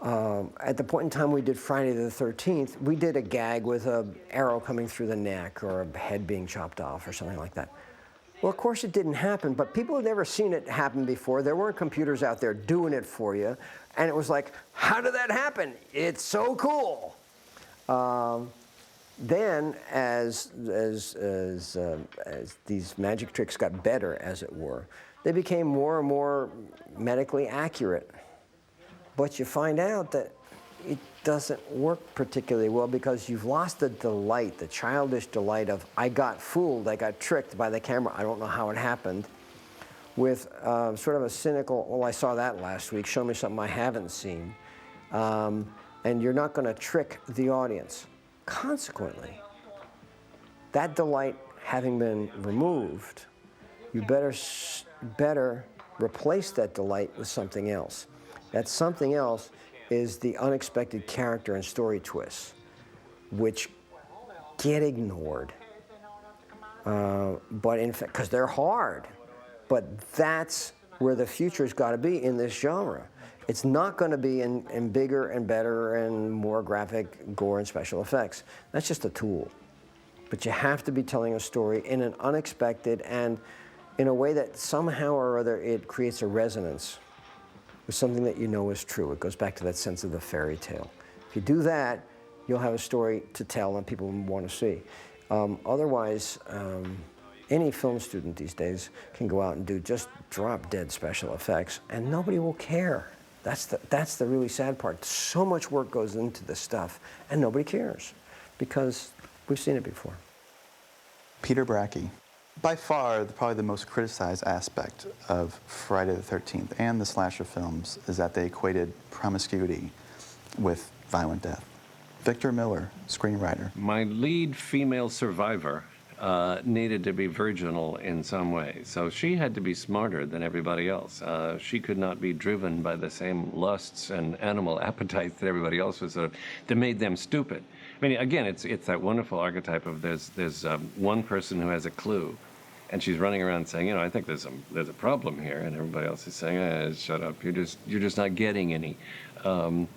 at the point in time we did Friday the 13th, we did a gag with an arrow coming through the neck or a head being chopped off or something like that. Well, of course it didn't happen, but people had never seen it happen before. There weren't computers out there doing it for you. And it was like, how did that happen? It's so cool. Then, as these magic tricks got better, as it were, they became more and more medically accurate. But you find out that it doesn't work particularly well because you've lost the delight, the childish delight of, I got fooled, I got tricked by the camera, I don't know how it happened, with sort of a cynical, well, I saw that last week, show me something I haven't seen. And you're not going to trick the audience. Consequently, that delight having been removed, you better replace that delight with something else. That something else is the unexpected character and story twists, which get ignored. But in fact, because they're hard, but that's where the future's got to be in this genre. It's not going to be in bigger and better and more graphic gore and special effects. That's just a tool. But you have to be telling a story in an unexpected and in a way that somehow or other it creates a resonance with something that you know is true. It goes back to that sense of the fairy tale. If you do that, you'll have a story to tell and people want to see. Otherwise, any film student these days can go out and do just drop-dead special effects, and nobody will care. That's the really sad part. So much work goes into this stuff, and nobody cares, because we've seen it before. Peter Bracke. By far, probably the most criticized aspect of Friday the 13th and the slasher films is that they equated promiscuity with violent death. Victor Miller, screenwriter. My lead female survivor needed to be virginal in some way. So she had to be smarter than everybody else. She could not be driven by the same lusts and animal appetites that everybody else was that made them stupid. I mean, again, it's that wonderful archetype of there's one person who has a clue, and she's running around saying, I think there's a problem here, and everybody else is saying, shut up, you're just not getting any. And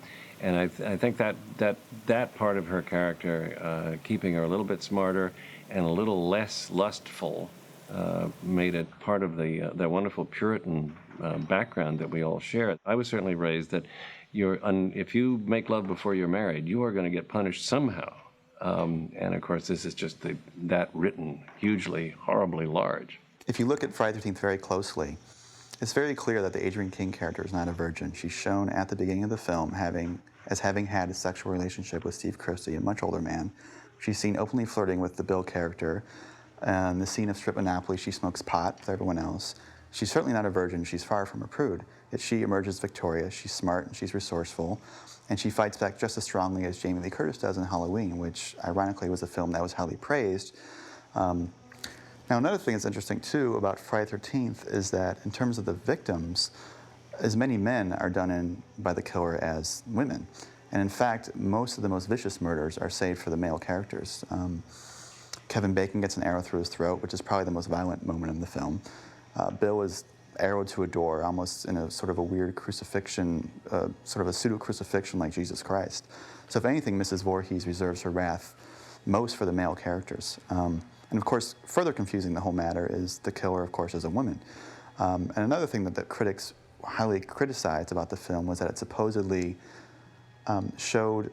I think that part of her character, keeping her a little bit smarter and a little less lustful, made it part of that wonderful Puritan background that we all share. I was certainly raised that if you make love before you're married, you are going to get punished somehow. And of course, this is just that written hugely, horribly large. If you look at Friday the 13th very closely, it's very clear that the Adrienne King character is not a virgin. She's shown at the beginning of the film as having had a sexual relationship with Steve Christy, a much older man. She's seen openly flirting with the Bill character. In the scene of Strip Monopoly, she smokes pot with everyone else. She's certainly not a virgin. She's far from a prude. Yet she emerges victorious. She's smart and she's resourceful. And she fights back just as strongly as Jamie Lee Curtis does in Halloween, which ironically was a film that was highly praised. Now, another thing that's interesting, too, about Friday the 13th is that in terms of the victims, as many men are done in by the killer as women. And in fact, most of the most vicious murders are saved for the male characters. Kevin Bacon gets an arrow through his throat, which is probably the most violent moment in the film. Bill is arrowed to a door, almost in a sort of a weird crucifixion, sort of a pseudo-crucifixion like Jesus Christ. So if anything, Mrs. Voorhees reserves her wrath most for the male characters. And of course, further confusing the whole matter is the killer, of course, is a woman. And another thing that the critics highly criticized about the film was that it supposedly showed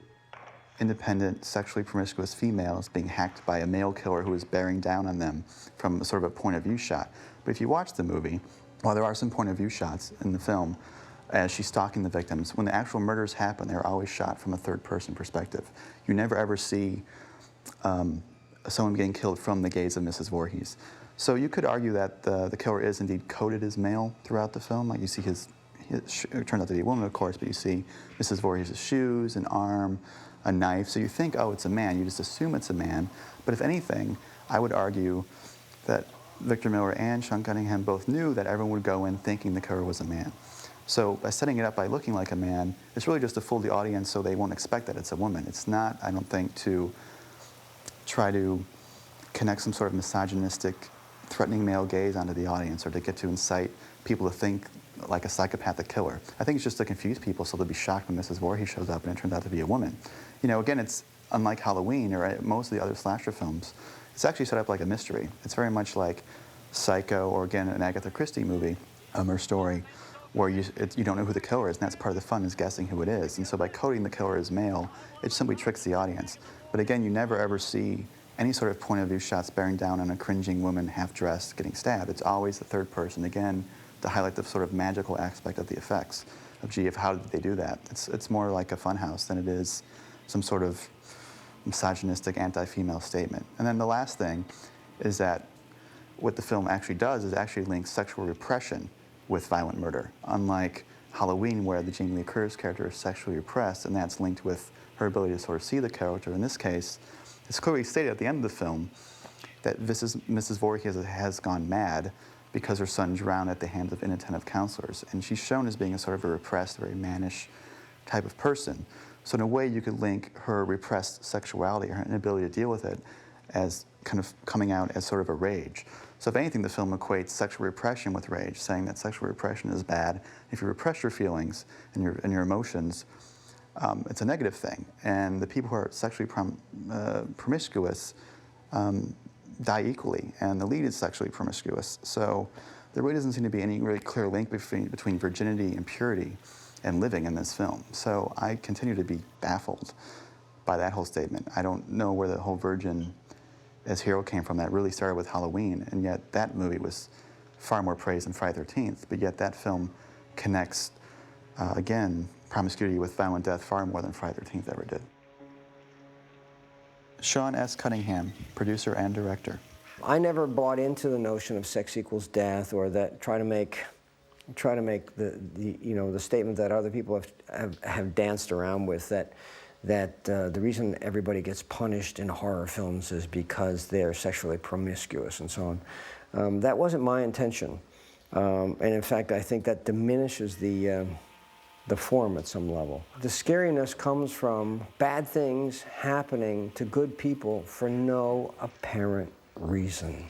independent, sexually promiscuous females being hacked by a male killer who was bearing down on them from sort of a point of view shot. But if you watch the movie, while there are some point of view shots in the film, as she's stalking the victims, when the actual murders happen, they're always shot from a third-person perspective. You never ever see someone getting killed from the gaze of Mrs. Voorhees. So you could argue that the killer is indeed coded as male throughout the film. Like you see it turns out to be a woman, of course, but you see Mrs. Voorhees' shoes, an arm, a knife. So you think, oh, it's a man. You just assume it's a man. But if anything, I would argue that Victor Miller and Sean Cunningham both knew that everyone would go in thinking the killer was a man. So by setting it up by looking like a man, it's really just to fool the audience so they won't expect that it's a woman. It's not, I don't think, to try to connect some sort of misogynistic, threatening male gaze onto the audience or to get to incite people to think like a psychopathic killer. I think it's just to confuse people so they'll be shocked when Mrs. Voorhees shows up and it turns out to be a woman. You know, again, it's unlike Halloween or most of the other slasher films. It's actually set up like a mystery. It's very much like Psycho or, again, an Agatha Christie movie or story where you don't know who the killer is, and that's part of the fun is guessing who it is. And so by coding the killer as male, it simply tricks the audience. But again, you never ever see any sort of point of view shots bearing down on a cringing woman half-dressed getting stabbed. It's always the third person, again, to highlight the sort of magical aspect of the effects of, gee, of how did they do that? It's more like a funhouse than it is some sort of misogynistic anti-female statement. And then the last thing is that what the film actually does is actually link sexual repression with violent murder, unlike Halloween, where the Jamie Lee Curtis character is sexually repressed, and that's linked with her ability to sort of see the character. In this case, it's clearly stated at the end of the film that Mrs. Voorhees has gone mad because her son drowned at the hands of inattentive counselors. And she's shown as being a sort of a repressed, very mannish type of person. So in a way, you could link her repressed sexuality, her inability to deal with it, as kind of coming out as sort of a rage. So if anything, the film equates sexual repression with rage, saying that sexual repression is bad. If you repress your feelings and your emotions, it's a negative thing. And the people who are sexually promiscuous die equally, and the lead is sexually promiscuous. So there really doesn't seem to be any really clear link between virginity and purity and living in this film. So I continue to be baffled by that whole statement. I don't know where the whole virgin as hero came from. That really started with Halloween, and yet that movie was far more praised than Friday the 13th, but yet that film connects, again, promiscuity with violent death far more than Friday the 13th ever did. Sean S. Cunningham, producer and director. I never bought into the notion of sex equals death, or that try to make the statement that other people have danced around with, that that the reason everybody gets punished in horror films is because they're sexually promiscuous and so on. That wasn't my intention. And in fact, I think that diminishes the form at some level. The scariness comes from bad things happening to good people for no apparent reason.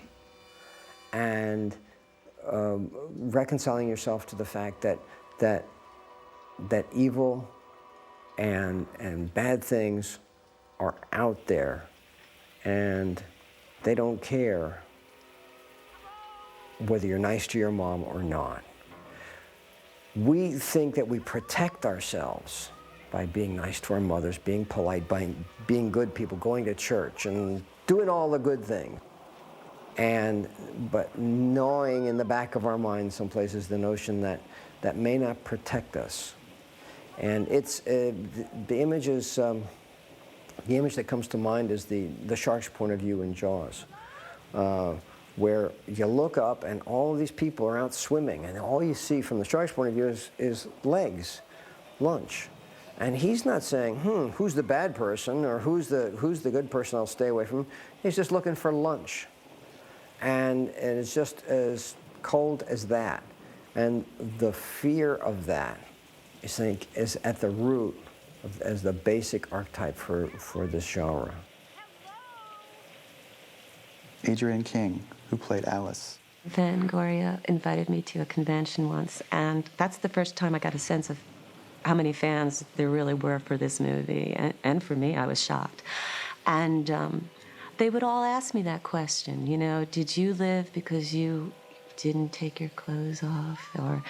And reconciling yourself to the fact that evil and bad things are out there, and they don't care whether you're nice to your mom or not. We think that we protect ourselves by being nice to our mothers, being polite, by being good people, going to church and doing all the good things. But gnawing in the back of our minds some places the notion that may not protect us. And it's the image that comes to mind is the shark's point of view in Jaws, where you look up and all of these people are out swimming, and all you see from the shark's point of view is legs, lunch. And he's not saying, who's the bad person or who's the good person I'll stay away from. He's just looking for lunch. And it's just as cold as that. And the fear of that, I think, is at the root as the basic archetype for this genre. Adrienne King, who played Alice. Fangoria invited me to a convention once, and that's the first time I got a sense of how many fans there really were for this movie. And for me, I was shocked. And they would all ask me that question, did you live because you didn't take your clothes off? Or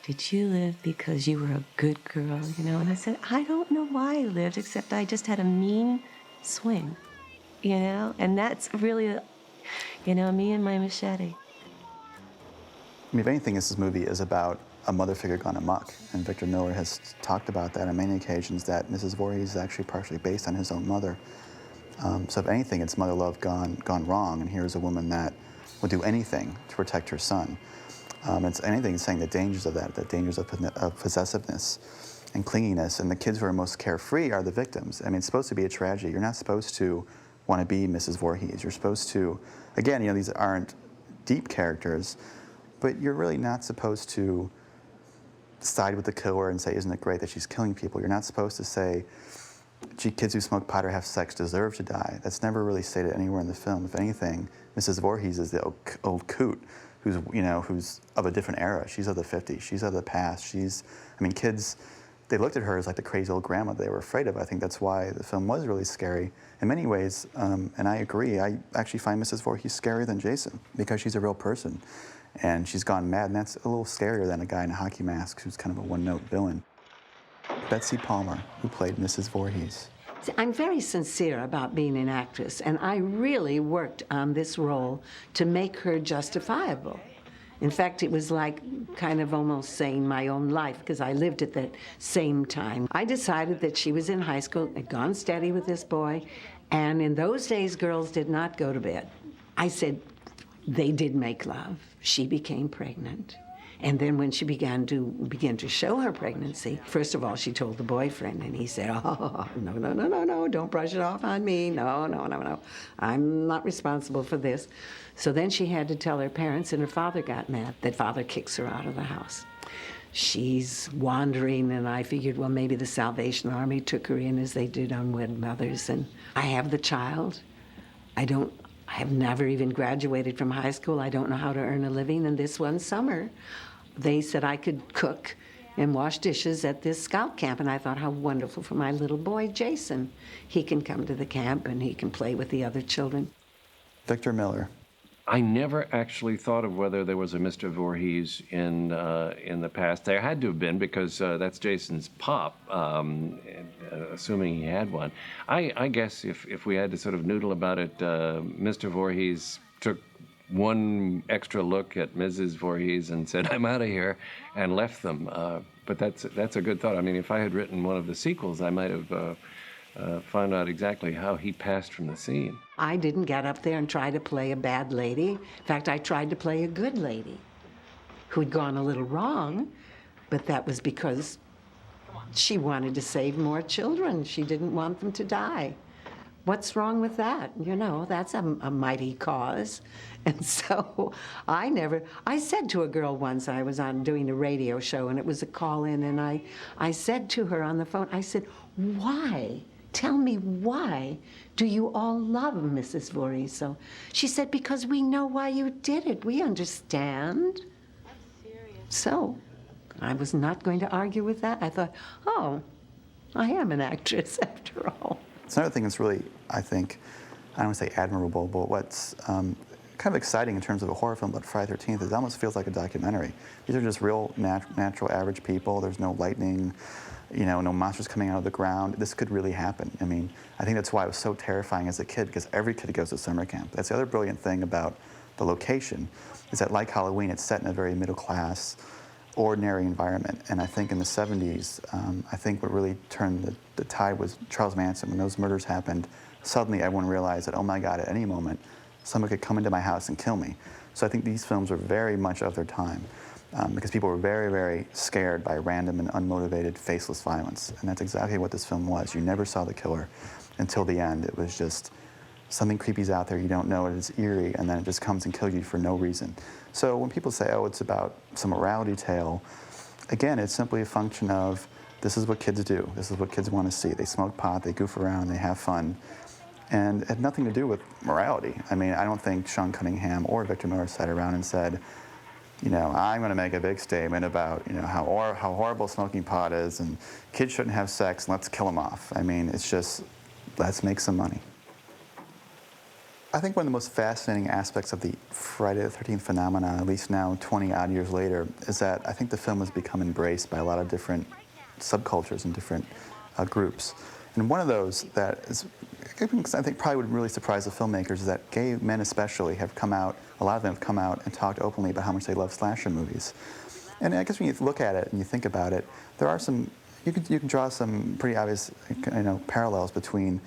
did you live because you were a good girl, And I said, I don't know why I lived, except I just had a mean swing, And that's really, me and my machete. I mean, if anything, this movie is about a mother figure gone amok, and Victor Miller has talked about that on many occasions, that Mrs. Voorhees is actually partially based on his own mother. So if anything, it's mother love gone wrong, and here's a woman that will do anything to protect her son. It's anything saying the dangers of that, the dangers of possessiveness and clinginess, and the kids who are most carefree are the victims. I mean, it's supposed to be a tragedy. You're not supposed to want to be Mrs. Voorhees. You're supposed to, again, these aren't deep characters, but you're really not supposed to side with the killer and say, isn't it great that she's killing people? You're not supposed to say, gee, kids who smoke pot or have sex deserve to die. That's never really stated anywhere in the film. If anything, Mrs. Voorhees is the old coot who's of a different era. She's of the 50s. She's of the past. Kids, they looked at her as like the crazy old grandma they were afraid of. I think that's why the film was really scary in many ways. And I agree. I actually find Mrs. Voorhees scarier than Jason because she's a real person. And she's gone mad, and that's a little scarier than a guy in a hockey mask who's kind of a one-note villain. Betsy Palmer, who played Mrs. Voorhees. I'm very sincere about being an actress, and I really worked on this role to make her justifiable. In fact, it was like kind of almost saying my own life, because I lived at that same time. I decided that she was in high school, had gone steady with this boy, and in those days, girls did not go to bed. I said, they did make love. She became pregnant. And then when she began to show her pregnancy, first of all, she told the boyfriend, and he said, oh, no, don't brush it off on me. No. I'm not responsible for this. So then she had to tell her parents, and her father got mad that father kicks her out of the house. She's wandering, and I figured, well, maybe the Salvation Army took her in as they did unwed mothers. And I have the child. I have never even graduated from high school. I don't know how to earn a living. And this one summer, they said I could cook and wash dishes at this scout camp. And I thought, how wonderful for my little boy, Jason. He can come to the camp and he can play with the other children. Victor Miller. I never actually thought of whether there was a Mr. Voorhees in the past. There had to have been, because that's Jason's pop, assuming he had one. I guess if we had to sort of noodle about it, Mr. Voorhees took one extra look at Mrs. Voorhees and said, I'm out of here, and left them. But that's a good thought. I mean, if I had written one of the sequels, I might have found out exactly how he passed from the scene. I didn't get up there and try to play a bad lady. In fact, I tried to play a good lady who'd gone a little wrong, but that was because She wanted to save more children. She didn't want them to die. What's wrong with that? You know, that's a mighty cause. And so I said to a girl once, I was on doing a radio show, and it was a call-in, and I said to her on the phone, I said, why? Tell me, why do you all love Mrs. Voorhees so? She said, because we know why you did it. We understand. So I was not going to argue with that. I thought, oh, I am an actress after all. It's another thing that's really, I think, I don't want to say admirable, but what's kind of exciting in terms of a horror film about Friday the 13th is it almost feels like a documentary. These are just real, natural, average people. There's no lightning, you know, no monsters coming out of the ground. This could really happen. I mean, I think that's why it was so terrifying as a kid, because every kid goes to summer camp. That's the other brilliant thing about the location, is that like Halloween, it's set in a very middle-class, ordinary environment. And I think in the 70s, I think what really turned the tide was Charles Manson. When those murders happened, suddenly everyone realized that, oh my God, at any moment, someone could come into my house and kill me. So I think these films were very much of their time, because people were very, very scared by random and unmotivated, faceless violence. And that's exactly what this film was. You never saw the killer until the end. It was just something creepy's out there, you don't know it, it's eerie, and then it just comes and kills you for no reason. So when people say, oh, it's about some morality tale, again, it's simply a function of this is what kids do. This is what kids want to see. They smoke pot, they goof around, they have fun. And it had nothing to do with morality. I mean, I don't think Sean Cunningham or Victor Miller sat around and said, you know, I'm going to make a big statement about, you know, how horrible smoking pot is and kids shouldn't have sex and let's kill them off. I mean, it's just, let's make some money. I think one of the most fascinating aspects of the Friday the 13th phenomenon, at least now 20-odd years later, is that I think the film has become embraced by a lot of different subcultures and different groups. And one of those that is, I think probably would really surprise the filmmakers is that gay men especially have come out, a lot of them have come out and talked openly about how much they love slasher movies. And I guess when you look at it and you think about it, there are some, you can draw some pretty obvious, you know, parallels between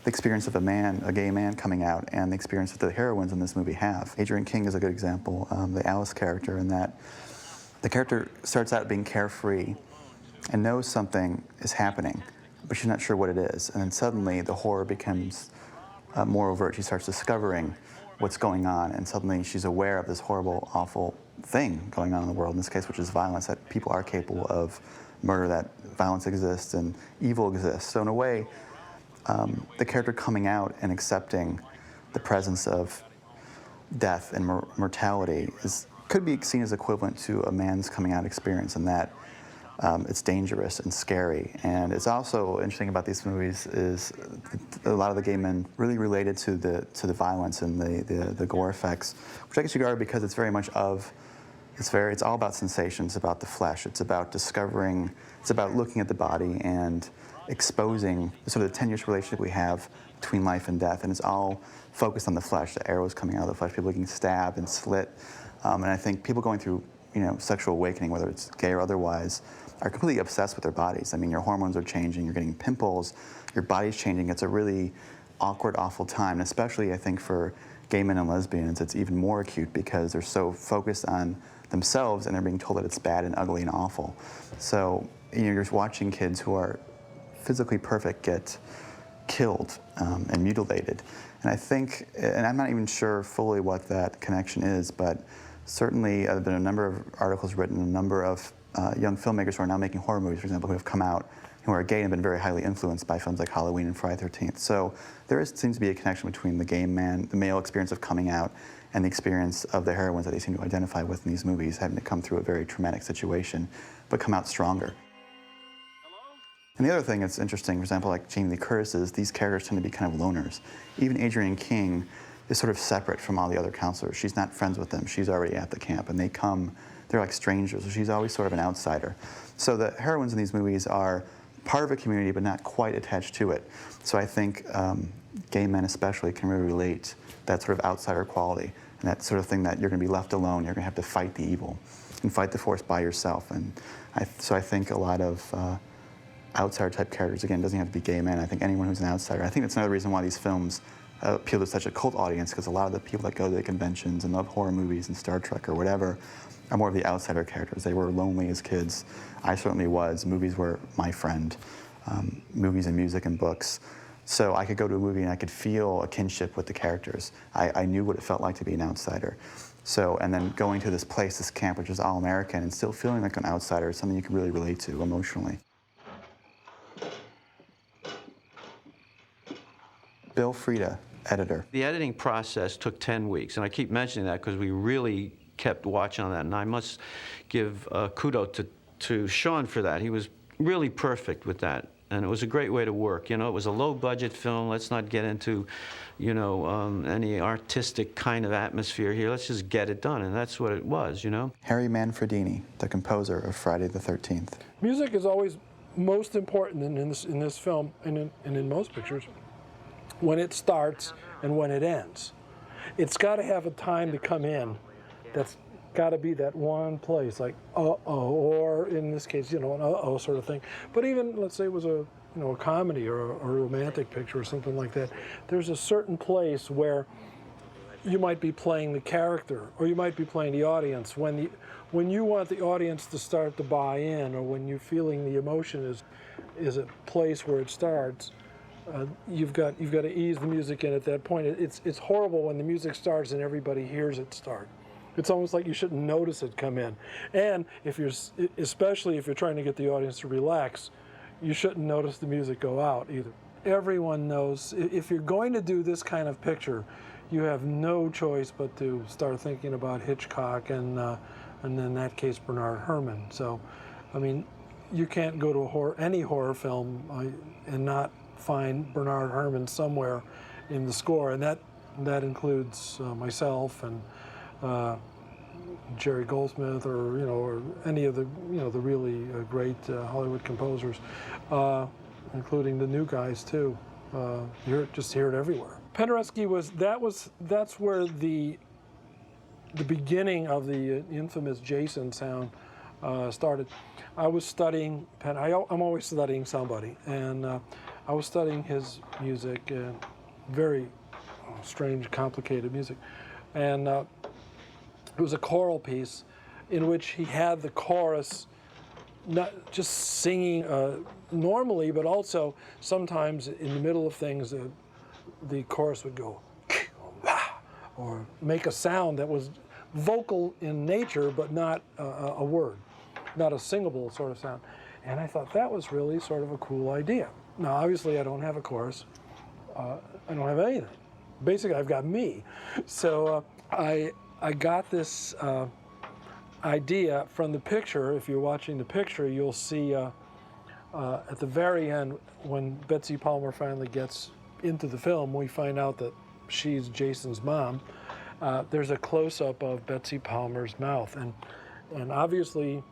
the experience of a gay man coming out, and the experience that the heroines in this movie have. Adrienne King is a good example, the Alice character, in that the character starts out being carefree and knows something is happening, but she's not sure what it is. And then suddenly the horror becomes more overt. She starts discovering what's going on, and suddenly she's aware of this horrible, awful thing going on in the world, in this case, which is violence, that people are capable of murder, that violence exists and evil exists. So in a way, the character coming out and accepting the presence of death and mortality could be seen as equivalent to a man's coming out experience, in that it's dangerous and scary. And it's also interesting about these movies is a lot of the gay men really related to the violence and the gore effects, which I guess you could argue because it's very much it's all about sensation. It's about the flesh. It's about discovering. It's about looking at the body and exposing sort of the tenuous relationship we have between life and death, and it's all focused on the flesh, the arrows coming out of the flesh, people getting stabbed and slit, and I think people going through, you know, sexual awakening, whether it's gay or otherwise, are completely obsessed with their bodies. I mean, your hormones are changing, you're getting pimples, your body's changing. It's a really awkward, awful time, and especially I think for gay men and lesbians, it's even more acute because they're so focused on themselves and they're being told that it's bad and ugly and awful. So, you know, you're just watching kids who are physically perfect get killed and mutilated. And I think, and I'm not even sure fully what that connection is, but certainly there have been a number of articles written, a number of young filmmakers who are now making horror movies, for example, who have come out who are gay and have been very highly influenced by films like Halloween and Friday the 13th. So there seems to be a connection between the gay man, the male experience of coming out, and the experience of the heroines that they seem to identify with in these movies, having to come through a very traumatic situation, but come out stronger. And the other thing that's interesting, for example, like Jamie Lee Curtis, is these characters tend to be kind of loners. Even Adrienne King is sort of separate from all the other counselors. She's not friends with them. She's already at the camp, and they're like strangers, so she's always sort of an outsider. So the heroines in these movies are part of a community, but not quite attached to it. So I think gay men especially can really relate that sort of outsider quality, and that sort of thing that you're going to be left alone, you're going to have to fight the evil and fight the force by yourself. And so I think a lot of outsider-type characters, again, doesn't have to be gay men. I think anyone who's an outsider. I think that's another reason why these films appeal to such a cult audience, because a lot of the people that go to the conventions and love horror movies and Star Trek or whatever are more of the outsider characters. They were lonely as kids. I certainly was. Movies were my friend. Movies and music and books. So I could go to a movie and I could feel a kinship with the characters. I knew what it felt like to be an outsider. So, and then going to this place, this camp, which is all American, and still feeling like an outsider is something you can really relate to emotionally. Bill Frieda, editor. The editing process took 10 weeks, and I keep mentioning that because we really kept watching on that, and I must give kudos to Sean for that. He was really perfect with that, and it was a great way to work. You know, it was a low-budget film. Let's not get into, you know, any artistic kind of atmosphere here. Let's just get it done, and that's what it was, you know. Harry Manfredini, the composer of Friday the 13th. Music is always most important in this film and in most pictures, when it starts and when it ends. It's got to have a time to come in. That's got to be that one place, like uh-oh, or in this case, you know, an uh-oh sort of thing. But even, let's say it was a, you know, a comedy or a romantic picture or something like that, there's a certain place where you might be playing the character or you might be playing the audience. When you want the audience to start to buy in, or when you're feeling the emotion is a place where it starts, you've got to ease the music in at that point. It's horrible when the music starts and everybody hears it start. It's almost like you shouldn't notice it come in. And especially if you're trying to get the audience to relax, you shouldn't notice the music go out either. Everyone knows if you're going to do this kind of picture, you have no choice but to start thinking about Hitchcock and in that case Bernard Herrmann. So, I mean, you can't go to any horror film and not find Bernard Herrmann somewhere in the score, and that includes myself and Jerry Goldsmith, or any of the the really great Hollywood composers, including the new guys too. You just hear it everywhere. Penderecki that's where the beginning of the infamous Jason sound started. I was studying I'm always studying somebody, and I was studying his music, very strange, complicated music, and it was a choral piece in which he had the chorus not just singing normally, but also sometimes in the middle of things the chorus would go or make a sound that was vocal in nature but not a word, not a singable sort of sound. And I thought that was really sort of a cool idea. Now obviously I don't have a chorus, I don't have anything. Basically I've got me. So I got this idea from the picture. If you're watching the picture, you'll see at the very end, when Betsy Palmer finally gets into the film, we find out that she's Jason's mom. There's a close-up of Betsy Palmer's mouth, and obviously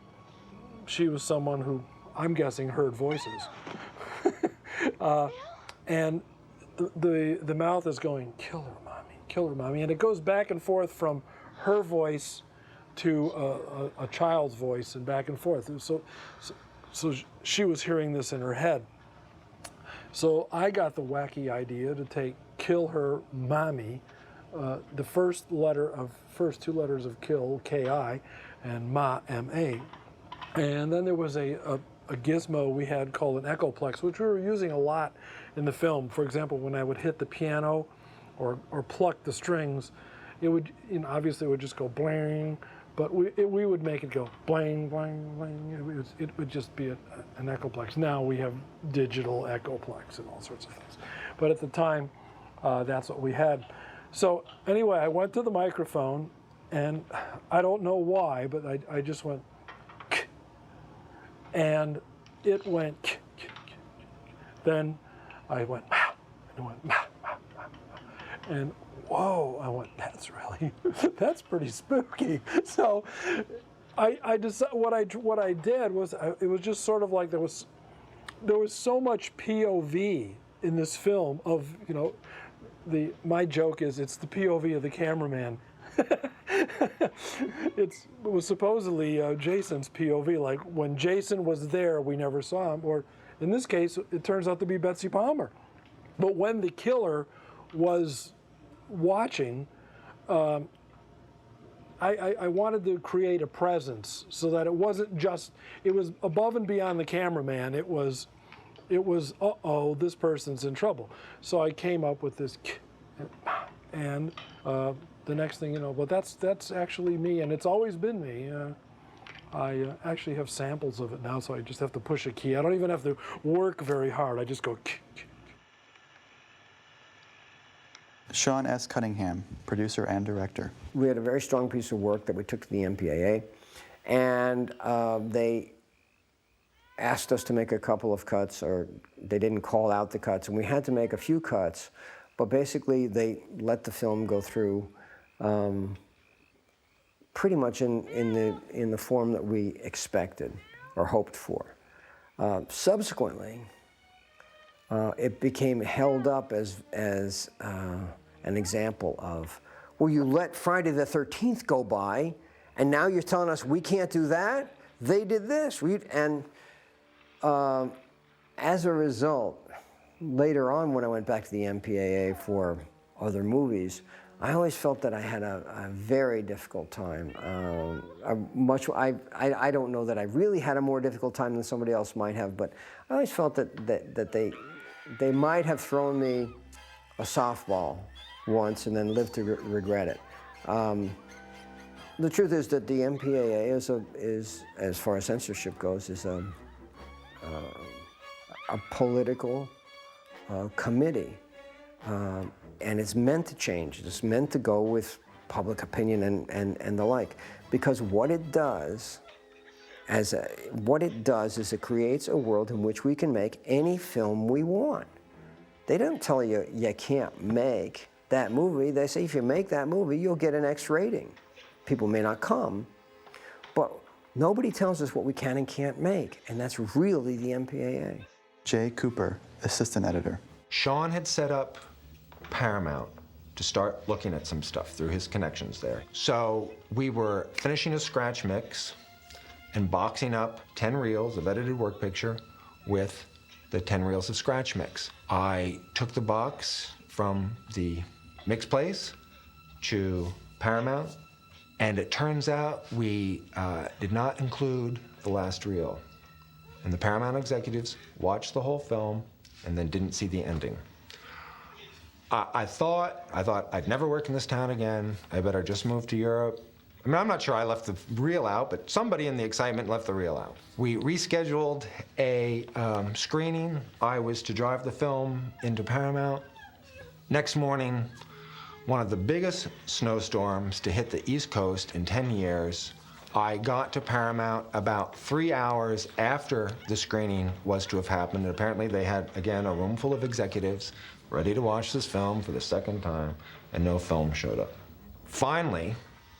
she was someone who, I'm guessing, heard voices. And the mouth is going, kill her, mommy, and it goes back and forth from her voice to a child's voice and back and forth. So she was hearing this in her head. So I got the wacky idea to take kill her, mommy, the first two letters of kill, K-I, and ma, M-A. And then there was a gizmo we had called an echoplex, which we were using a lot in the film. For example, when I would hit the piano or pluck the strings, it would, obviously it would just go bling, but we would make it go bling, bling, bling. It would just be an echoplex. Now we have digital echoplex and all sorts of things. But at the time, that's what we had. So anyway, I went to the microphone, and I don't know why, but I just went, and it went, then I went, and it went, and whoa, I went, that's pretty spooky. So I decided, what I did was, it was just sort of like there was so much POV in this film of, my joke is it's the POV of the cameraman. It was supposedly Jason's POV, like when Jason was there, we never saw him, or in this case, it turns out to be Betsy Palmer. But when the killer was watching, I wanted to create a presence so that it wasn't just, it was above and beyond the cameraman. It was, uh-oh, this person's in trouble. So I came up with this, and the next thing you know, but that's actually me, and it's always been me. I actually have samples of it now, so I just have to push a key. I don't even have to work very hard. I just go. Sean S. Cunningham, producer and director. We had a very strong piece of work that we took to the MPAA, and they asked us to make a couple of cuts, or they didn't call out the cuts, and we had to make a few cuts, but basically they let the film go through pretty much in the form that we expected or hoped for. Subsequently, it became held up as an example of, well, you let Friday the 13th go by, and now you're telling us we can't do that? They did this. As a result, later on when I went back to the MPAA for other movies, I always felt that I had a very difficult time. I don't know that I really had a more difficult time than somebody else might have, but I always felt that they might have thrown me a softball once and then lived to regret it. The truth is that the MPAA is, as far as censorship goes, is a political committee. And it's meant to change. It's meant to go with public opinion and the like. Because what it does is it creates a world in which we can make any film we want. They don't tell you you can't make that movie. They say if you make that movie, you'll get an X rating. People may not come, but nobody tells us what we can and can't make, and that's really the MPAA. Jay Cooper, assistant editor. Sean had set up Paramount to start looking at some stuff through his connections there. So we were finishing a scratch mix and boxing up 10 reels of edited work picture with the 10 reels of scratch mix. I took the box from the mix place to Paramount, and it turns out we did not include the last reel. And the Paramount executives watched the whole film and then didn't see the ending. I thought I'd never work in this town again. I better just move to Europe. I mean, I'm not sure I left the reel out, but somebody in the excitement left the reel out. We rescheduled a screening. I was to drive the film into Paramount. Next morning, one of the biggest snowstorms to hit the East Coast in 10 years. I got to Paramount about 3 hours after the screening was to have happened. And apparently they had, again, a room full of executives ready to watch this film for the second time, and no film showed up. Finally,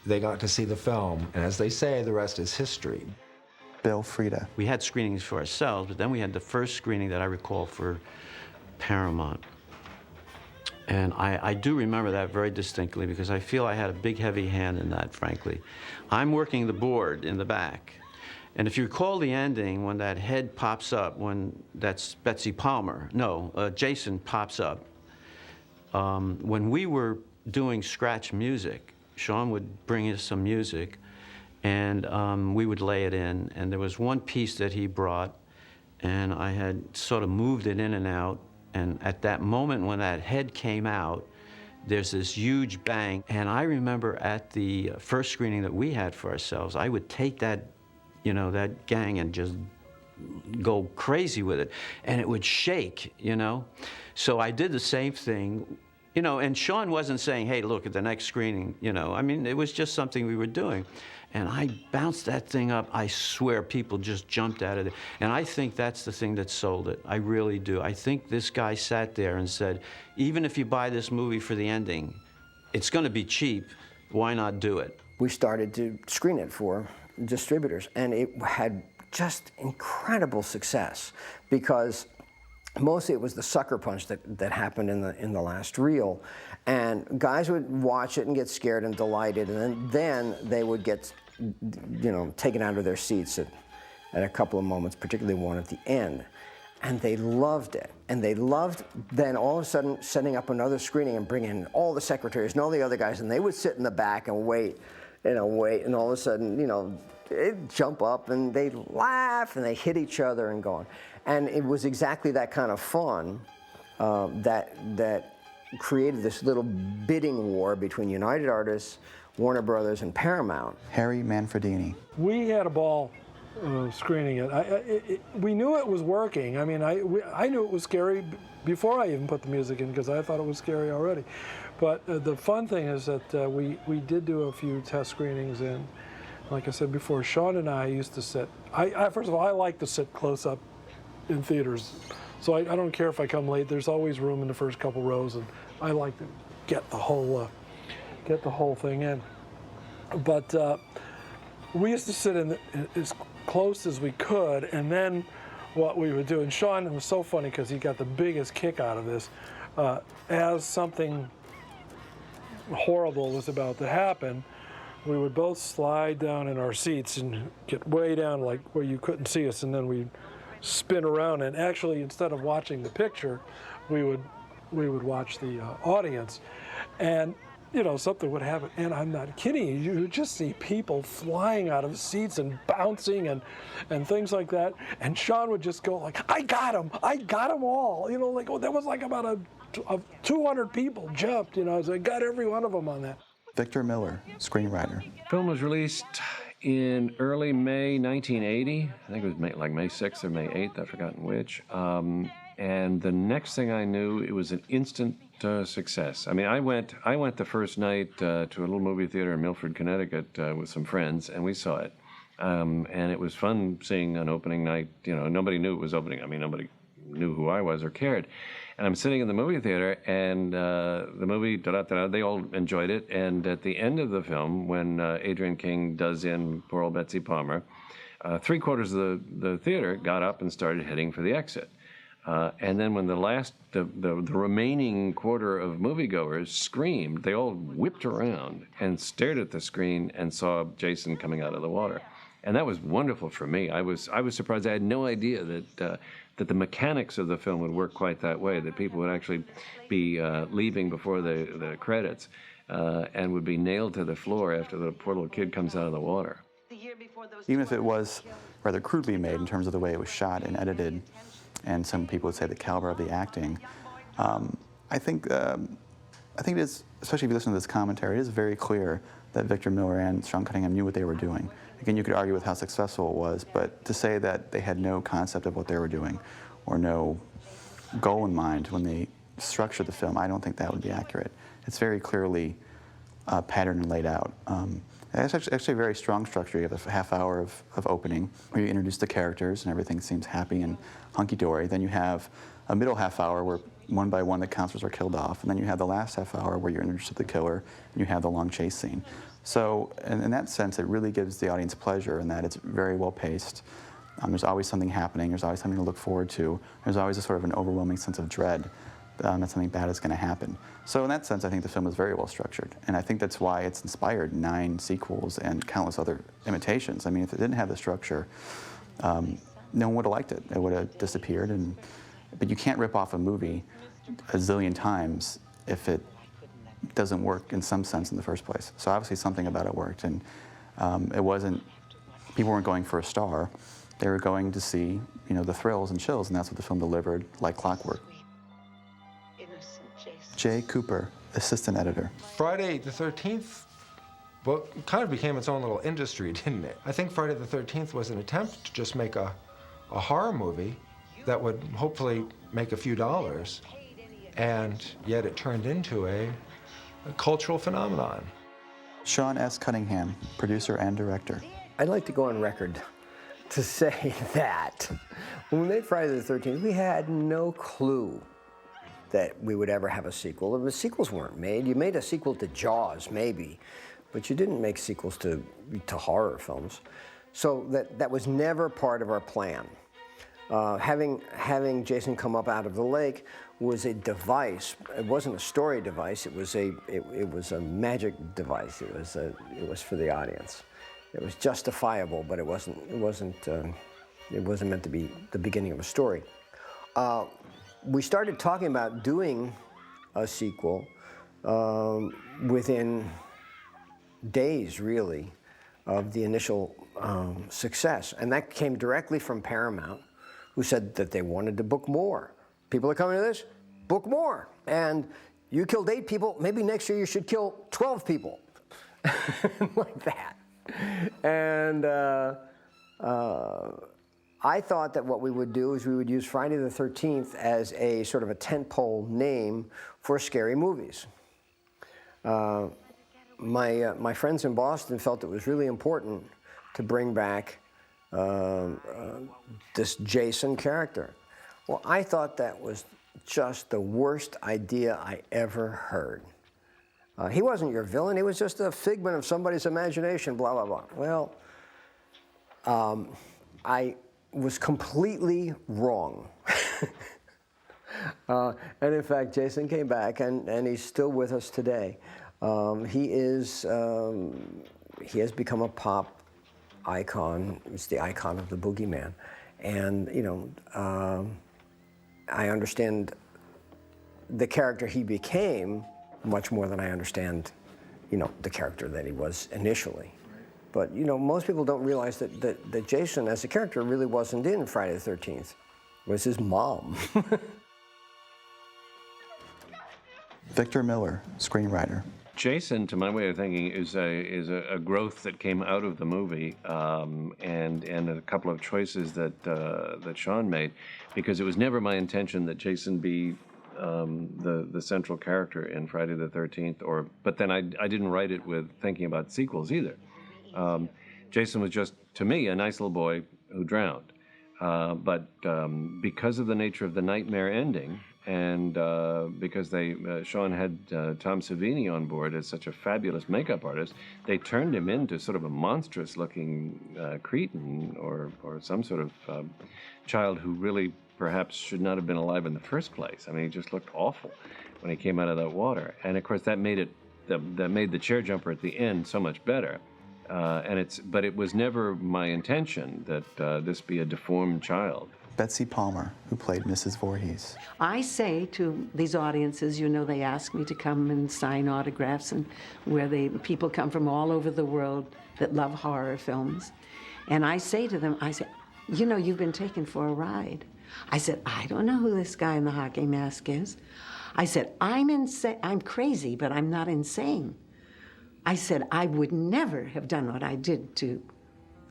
they got to see the film, and as they say, the rest is history. Bill Frieda. We had screenings for ourselves, but then we had the first screening that I recall for Paramount. And I do remember that very distinctly because I feel I had a big, heavy hand in that, frankly. I'm working the board in the back. And if you recall the ending, when that head pops up, when that's Betsy Palmer, no, Jason pops up. When we were doing scratch music, Sean would bring us some music, and we would lay it in. And there was one piece that he brought, and I had sort of moved it in and out. And at that moment when that head came out, there's this huge bang. And I remember at the first screening that we had for ourselves, I would take that, you know, that gang and just go crazy with it. And it would shake, you know? So I did the same thing, you know, and Sean wasn't saying, hey, look at the next screening, you know? I mean, it was just something we were doing. And I bounced that thing up. I swear people just jumped out of it. And I think that's the thing that sold it. I really do. I think this guy sat there and said, even if you buy this movie for the ending, it's going to be cheap. Why not do it? We started to screen it for distributors, and it had just incredible success because mostly it was the sucker punch that happened in the last reel. And guys would watch it and get scared and delighted, and then they would get, you know, taken out of their seats at a couple of moments, particularly one at the end. And they loved it. And they loved then all of a sudden setting up another screening and bringing in all the secretaries and all the other guys, and they would sit in the back and wait, wait, and all of a sudden, they jump up and they laugh and they hit each other and go on. And it was exactly that kind of fun that created this little bidding war between United Artists, Warner Brothers, and Paramount. Harry Manfredini. We had a ball screening it. We knew it was working. I mean, I knew it was scary before I even put the music in because I thought it was scary already. But the fun thing is that we did do a few test screenings, and like I said before, Sean and I used to sit. First of all, I like to sit close up in theaters, so I don't care if I come late. There's always room in the first couple rows, and I like to get the whole thing in. But we used to sit in as close as we could, and then what we would do, and Sean, it was so funny because he got the biggest kick out of this, as something horrible was about to happen, we would both slide down in our seats and get way down like where you couldn't see us, and then we'd spin around, and actually instead of watching the picture, we would watch the audience. And something would happen, and I'm not kidding you would just see people flying out of seats and bouncing and things like that, and Sean would just go like, I got them all, there was like about 200 people jumped, so I got every one of them on that. Victor Miller, screenwriter. Film was released in early May 1980. I think it was May 6th or May 8th, I've forgotten which. And the next thing I knew, it was an instant success. I mean, I went the first night to a little movie theater in Milford, Connecticut with some friends, and we saw it. And it was fun seeing an opening night. Nobody knew it was opening. I mean, nobody knew who I was or cared. And I'm sitting in the movie theater, and the movie, they all enjoyed it. And at the end of the film, when Adrienne King does in poor old Betsy Palmer, 3/4 of the theater got up and started heading for the exit. And then when the remaining quarter of moviegoers screamed, they all whipped around and stared at the screen and saw Jason coming out of the water. And that was wonderful for me. I was surprised. I had no idea that the mechanics of the film would work quite that way, that people would actually be leaving before the credits and would be nailed to the floor after the poor little kid comes out of the water. Even if it was rather crudely made in terms of the way it was shot and edited, and some people would say the caliber of the acting, I think it is, especially if you listen to this commentary, it is very clear that Victor Miller and Sean Cunningham knew what they were doing. Again, you could argue with how successful it was, but to say that they had no concept of what they were doing or no goal in mind when they structured the film, I don't think that would be accurate. It's very clearly patterned and laid out. It's actually a very strong structure. You have a half hour of opening where you introduce the characters and everything seems happy and hunky-dory. Then you have a middle half hour where one by one the counselors are killed off. And then you have the last half hour where you're introduced to the killer and you have the long chase scene. So in that sense, it really gives the audience pleasure in that it's very well paced. There's always something happening. There's always something to look forward to. There's always a sort of an overwhelming sense of dread that something bad is going to happen. So in that sense, I think the film is very well structured. And I think that's why it's inspired 9 sequels and countless other imitations. I mean, if it didn't have the structure, no one would have liked it. It would have disappeared. But you can't rip off a movie a zillion times if it doesn't work in some sense in the first place. So obviously something about it worked. And it wasn't, people weren't going for a star. They were going to see, the thrills and chills, and that's what the film delivered like clockwork. Jay Cooper, assistant editor. Friday the 13th kind of became its own little industry, didn't it? I think Friday the 13th was an attempt to just make a horror movie that would hopefully make a few dollars, and yet it turned into a cultural phenomenon. Sean S. Cunningham, producer and director. I'd like to go on record to say that when we made Friday the 13th, we had no clue that we would ever have a sequel. The sequels weren't made. You made a sequel to Jaws, maybe, but you didn't make sequels to horror films. So that was never part of our plan. Having Jason come up out of the lake was a device. It wasn't a story device. It was a magic device. It was for the audience. It was justifiable, but it wasn't meant to be the beginning of a story. We started talking about doing a sequel within days, really, of the initial success. And that came directly from Paramount, who said that they wanted to book more. People are coming to this, book more. And you killed 8 people, maybe next year you should kill 12 people. Like that. And I thought that what we would do is we would use Friday the 13th as a sort of a tentpole name for scary movies. My friends in Boston felt it was really important to bring back this Jason character. Well, I thought that was just the worst idea I ever heard. He wasn't your villain, he was just a figment of somebody's imagination, blah, blah, blah. Well, I was completely wrong. And in fact, Jason came back, and he's still with us today. He has become a pop icon. He's the icon of the boogeyman. And, you know, I understand the character he became much more than I understand, you know, the character that he was initially. But, you know, most people don't realize that Jason, as a character, really wasn't in Friday the 13th. It was his mom. Victor Miller, screenwriter. Jason, to my way of thinking, is a growth that came out of the movie, and a couple of choices that Sean made, because it was never my intention that Jason be the central character in Friday the 13th. But then I didn't write it with thinking about sequels either. Jason was just, to me, a nice little boy who drowned. But because of the nature of the nightmare ending, and because Sean had Tom Savini on board as such a fabulous makeup artist, they turned him into sort of a monstrous-looking cretin or some sort of child who really perhaps should not have been alive in the first place. I mean, he just looked awful when he came out of that water. And of course, that made the chair jumper at the end so much better. But it was never my intention that this be a deformed child. Betsy Palmer, who played Mrs. Voorhees. I say to these audiences, you know, they ask me to come and sign autographs, and where people come from all over the world that love horror films. And I say to them, I say, you know, you've been taken for a ride. I said, I don't know who this guy in the hockey mask is. I said, I'm insane. I'm crazy, but I'm not insane. I said, I would never have done what I did to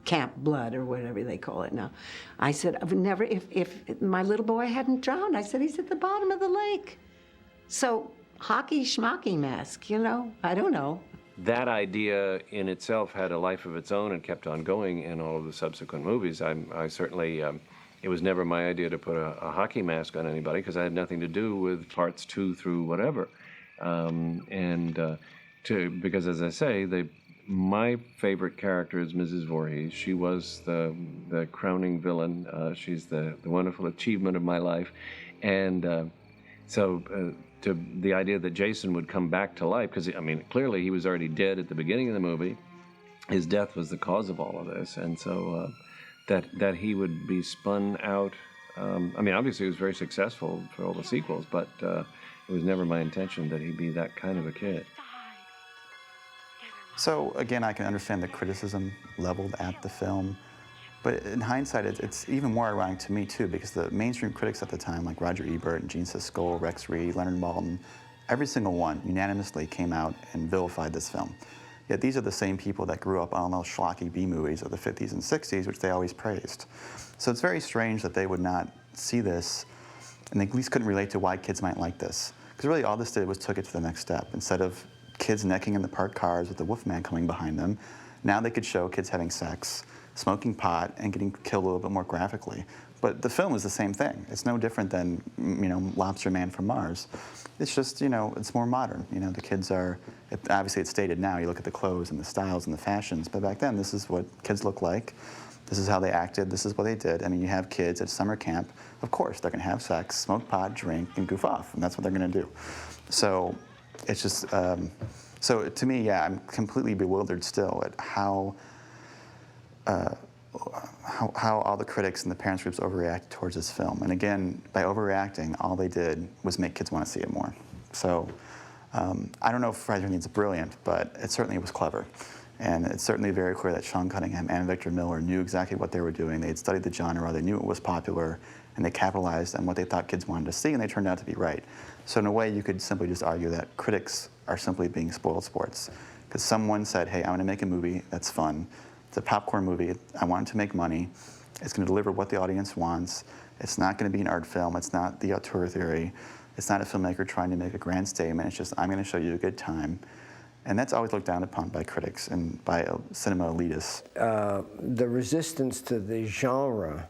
Camp Blood or whatever they call it now. I said, I would never, if my little boy hadn't drowned, I said, he's at the bottom of the lake. So, hockey schmocky mask, you know, I don't know. That idea in itself had a life of its own and kept on going in all of the subsequent movies. I certainly, it was never my idea to put a hockey mask on anybody because I had nothing to do with parts 2 through whatever. Because as I say, my favorite character is Mrs. Voorhees. She was the crowning villain. She's the wonderful achievement of my life. And to the idea that Jason would come back to life, because, I mean, clearly he was already dead at the beginning of the movie. His death was the cause of all of this. And so that he would be spun out. I mean, obviously he was very successful for all the sequels, but it was never my intention that he be that kind of a kid. So again, I can understand the criticism leveled at the film, but in hindsight, it's even more ironic to me too, because the mainstream critics at the time, like Roger Ebert and Gene Siskel, Rex Reed, Leonard Maltin, every single one unanimously came out and vilified this film. Yet these are the same people that grew up on those schlocky B movies of the 50s and 60s, which they always praised. So it's very strange that they would not see this, and they at least couldn't relate to why kids might like this. Because really all this did was took it to the next step. Instead of kids necking in the parked cars with the Wolfman coming behind them, now they could show kids having sex, smoking pot, and getting killed a little bit more graphically. But the film is the same thing. It's no different than, you know, Lobster Man from Mars. It's just, you know, it's more modern. You know, the kids are, obviously it's dated now. You look at the clothes and the styles and the fashions, but back then this is what kids look like. This is how they acted. This is what they did. I mean, you have kids at summer camp. Of course, they're going to have sex, smoke pot, drink, and goof off, and that's what they're going to do. So it's just, so to me, yeah, I'm completely bewildered still at how all the critics and the parents groups overreact towards this film. And again, by overreacting, all they did was make kids want to see it more. So I don't know if Friday the 13th is brilliant, but it certainly was clever. And it's certainly very clear that Sean Cunningham and Victor Miller knew exactly what they were doing. They had studied the genre, they knew it was popular, and they capitalized on what they thought kids wanted to see, and they turned out to be right. So in a way, you could simply just argue that critics are simply being spoiled sports. Because someone said, hey, I'm gonna make a movie that's fun. It's a popcorn movie, I want it to make money. It's gonna deliver what the audience wants. It's not gonna be an art film, it's not the auteur theory. It's not a filmmaker trying to make a grand statement, it's just, I'm gonna show you a good time. And that's always looked down upon by critics and by cinema elitists. The resistance to the genre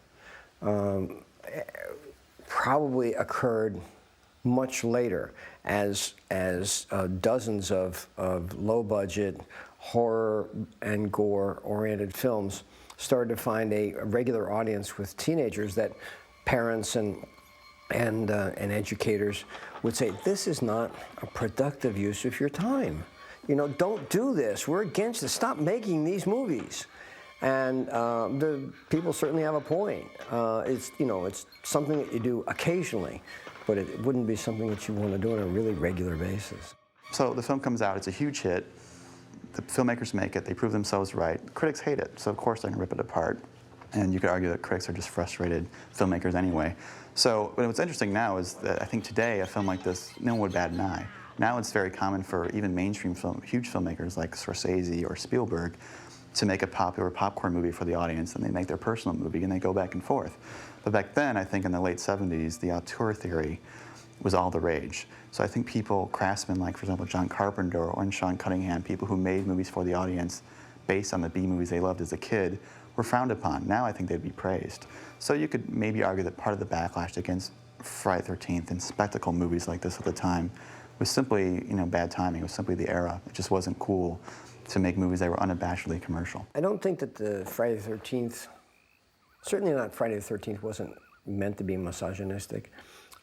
probably occurred much later as dozens of low-budget horror and gore-oriented films started to find a regular audience with teenagers that parents and educators would say, this is not a productive use of your time. You know, don't do this. We're against it. Stop making these movies. And the people certainly have a point. It's something that you do occasionally, but it wouldn't be something that you want to do on a really regular basis. So the film comes out, it's a huge hit. The filmmakers make it, they prove themselves right. Critics hate it, so of course they're gonna rip it apart. And you could argue that critics are just frustrated filmmakers anyway. So what's interesting now is that I think today a film like this, no one would bat an eye. Now it's very common for even mainstream huge filmmakers like Scorsese or Spielberg to make a popular popcorn movie for the audience, and they make their personal movie and they go back and forth. But back then, I think in the late 70s, the auteur theory was all the rage. So I think people, craftsmen like, for example, John Carpenter or Sean Cunningham, people who made movies for the audience based on the B movies they loved as a kid, were frowned upon. Now I think they'd be praised. So you could maybe argue that part of the backlash against Friday the 13th and spectacle movies like this at the time was simply, bad timing. It was simply the era. It just wasn't cool to make movies that were unabashedly commercial. I don't think that the Friday the 13th, certainly not Friday the 13th, wasn't meant to be misogynistic.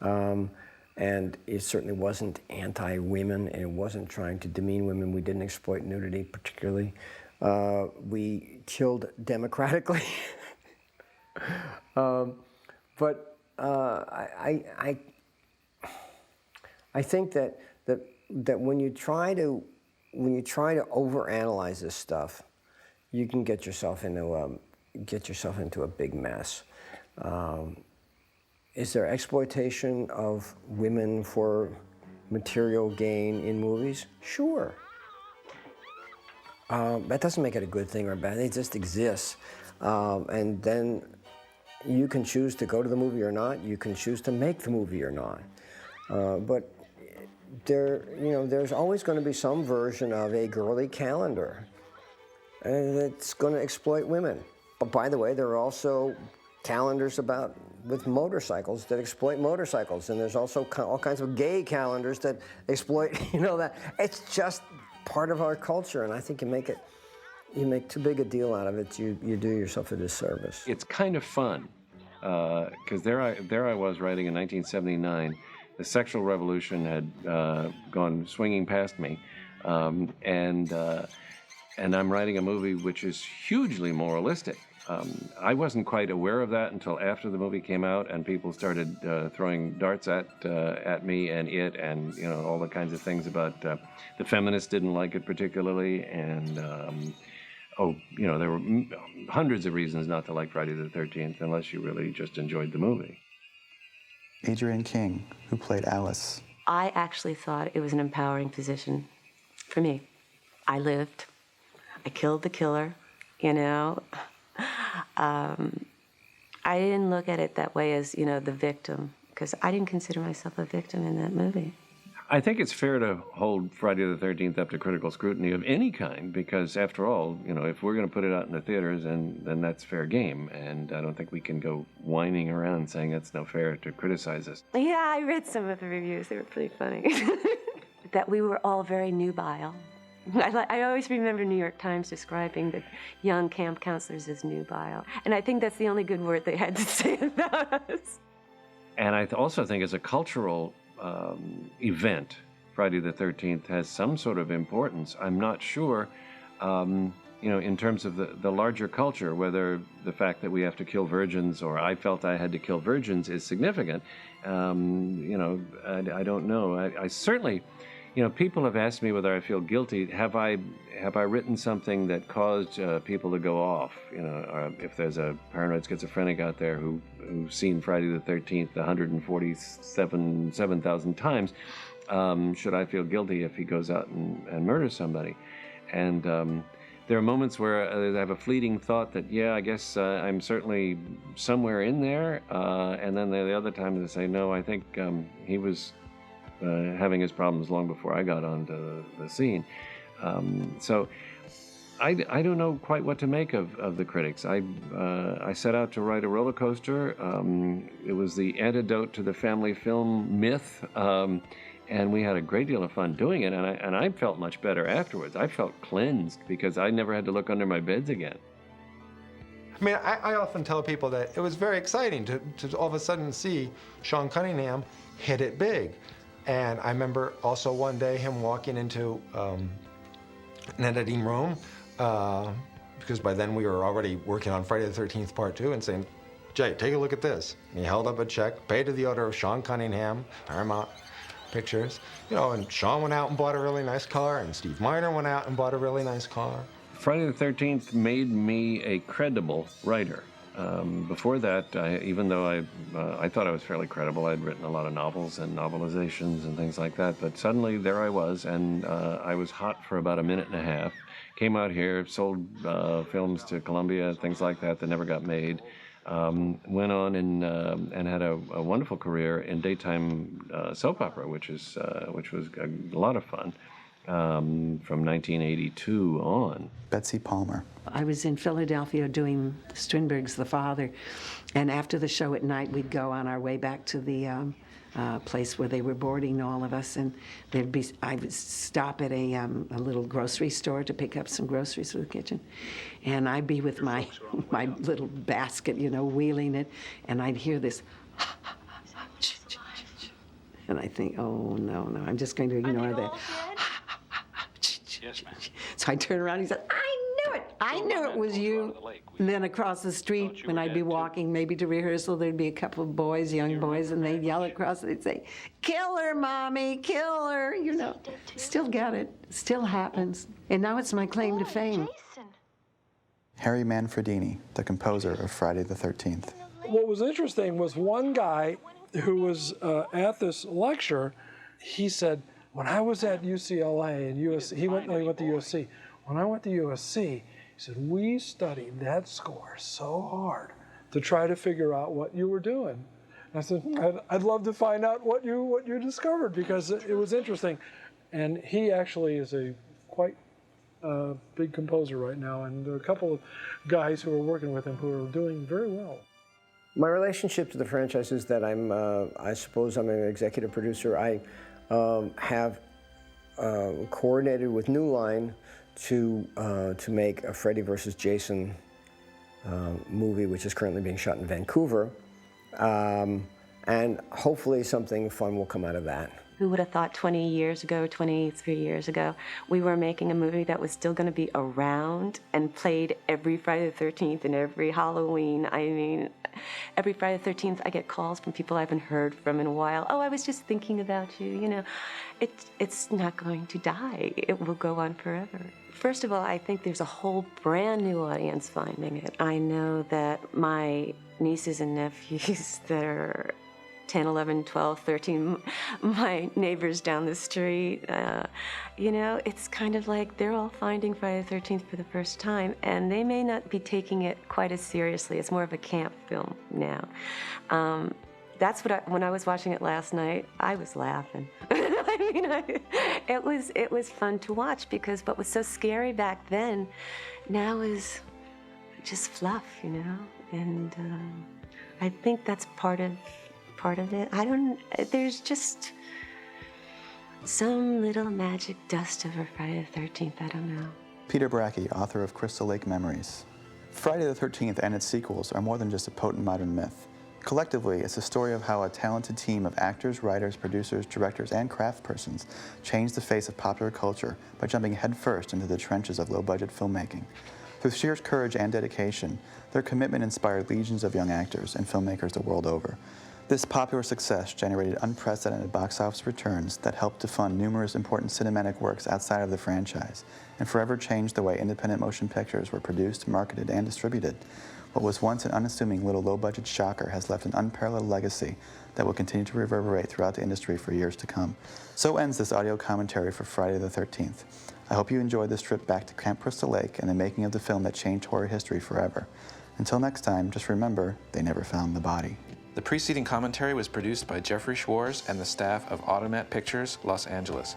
And it certainly wasn't anti-women, and it wasn't trying to demean women. We didn't exploit nudity particularly. We killed democratically. But I think that when you try to overanalyze this stuff, you can get yourself into a big mess. Is there exploitation of women for material gain in movies? Sure. That doesn't make it a good thing or a bad thing. It just exists. And then you can choose to go to the movie or not. You can choose to make the movie or not. But there's always going to be some version of a girly calendar that's going to exploit women. But by the way, there are also calendars with motorcycles that exploit motorcycles, and there's also all kinds of gay calendars that exploit. That it's just part of our culture, and I think you make too big a deal out of it, you do yourself a disservice. It's kind of fun, because there I was writing in 1979. The sexual revolution had gone swinging past me, and I'm writing a movie which is hugely moralistic. I wasn't quite aware of that until after the movie came out, and people started throwing darts at me and it, and all the kinds of things about the feminists didn't like it particularly, and there were hundreds of reasons not to like Friday the 13th unless you really just enjoyed the movie. Adrienne King, who played Alice. I actually thought it was an empowering position for me. I lived. I killed the killer, I didn't look at it that way as, the victim, because I didn't consider myself a victim in that movie. I think it's fair to hold Friday the 13th up to critical scrutiny of any kind, because after all, if we're going to put it out in the theaters, then that's fair game. And I don't think we can go whining around saying it's no fair to criticize us. Yeah, I read some of the reviews. They were pretty funny. That we were all very nubile. I always remember New York Times describing the young camp counselors as nubile. And I think that's the only good word they had to say about us. And I also think as a cultural event, Friday the 13th has some sort of importance. I'm not sure, in terms of the larger culture, whether the fact that we have to kill virgins or I felt I had to kill virgins is significant. I don't know. I certainly, You know, people have asked me whether I feel guilty. Have I written something that caused people to go off? You know, or if there's a paranoid schizophrenic out there who's seen Friday the 13th 147,000 times, should I feel guilty if he goes out and murders somebody? And there are moments where I have a fleeting thought that, yeah, I guess I'm certainly somewhere in there. And then the other time they say, no, I think he was having his problems long before I got onto the scene. So I don't know quite what to make of the critics. I set out to write a roller coaster. It was the antidote to the family film myth. And we had a great deal of fun doing it, and I felt much better afterwards. I felt cleansed because I never had to look under my beds again. I mean, I often tell people that it was very exciting to all of a sudden see Sean Cunningham hit it big. And I remember also one day him walking into an editing room, because by then we were already working on Friday the 13th Part 2, and saying, Jay, take a look at this. And he held up a check, paid to the order of Sean Cunningham, Paramount Pictures, you know, and Sean went out and bought a really nice car, and Steve Miner went out and bought a really nice car. Friday the 13th made me a credible writer. Before that, even though I thought I was fairly credible, I'd written a lot of novels and novelizations and things like that, but suddenly there I was, and I was hot for about a minute and a half. Came out here, sold films to Columbia, things like that never got made. Went on and had a wonderful career in daytime soap opera, which was a lot of fun from 1982 on. Betsy Palmer. I was in Philadelphia doing Strindberg's The Father, and after the show at night, we'd go on our way back to the place where they were boarding all of us, and I would stop at a little grocery store to pick up some groceries for the kitchen, and I'd be with my little basket, you know, wheeling it, and I'd hear this, and I think, oh no, I'm just going to ignore that. Yes, ma'am. So I turn around and he said, I knew it was you. And then across the street, when I'd be walking maybe to rehearsal, there'd be a couple of boys, young boys, and they'd yell across, they'd say, kill her, Mommy, kill her, you know. Still get it, still happens. And now it's my claim to fame. Harry Manfredini, the composer of Friday the 13th. What was interesting was one guy who was at this lecture, he said, when I was at UCLA and USC, he went to USC. When I went to USC, he said, we studied that score so hard to try to figure out what you were doing. And I said, I'd love to find out what you discovered, because it was interesting. And he actually is a quite big composer right now, and there are a couple of guys who are working with him who are doing very well. My relationship to the franchise is that I suppose I'm an executive producer. I have coordinated with New Line to make a Freddy vs. Jason movie, which is currently being shot in Vancouver, and hopefully something fun will come out of that. Who would have thought 20 years ago, 23 years ago, we were making a movie that was still going to be around and played every Friday the 13th and every Halloween. I mean, every Friday the 13th, I get calls from people I haven't heard from in a while. Oh, I was just thinking about you, you know. It's not going to die. It will go on forever. First of all, I think there's a whole brand new audience finding it. I know that my nieces and nephews that are 10, 11, 12, 13, my neighbors down the street, you know, it's kind of like they're all finding Friday the 13th for the first time, and they may not be taking it quite as seriously. It's more of a camp film now. That's what when I was watching it last night, I was laughing. I mean, it was fun to watch, because what was so scary back then now is just fluff, you know, and I think that's part of it. There's just some little magic dust over Friday the 13th, I don't know. Peter Bracke, author of Crystal Lake Memories. Friday the 13th and its sequels are more than just a potent modern myth. Collectively, it's a story of how a talented team of actors, writers, producers, directors, and craftspersons changed the face of popular culture by jumping headfirst into the trenches of low-budget filmmaking. Through sheer courage and dedication, their commitment inspired legions of young actors and filmmakers the world over. This popular success generated unprecedented box office returns that helped to fund numerous important cinematic works outside of the franchise, and forever changed the way independent motion pictures were produced, marketed, and distributed. What was once an unassuming little low-budget shocker has left an unparalleled legacy that will continue to reverberate throughout the industry for years to come. So ends this audio commentary for Friday the 13th. I hope you enjoyed this trip back to Camp Crystal Lake and the making of the film that changed horror history forever. Until next time, just remember, they never found the body. The preceding commentary was produced by Jeffrey Schwartz and the staff of Automat Pictures, Los Angeles.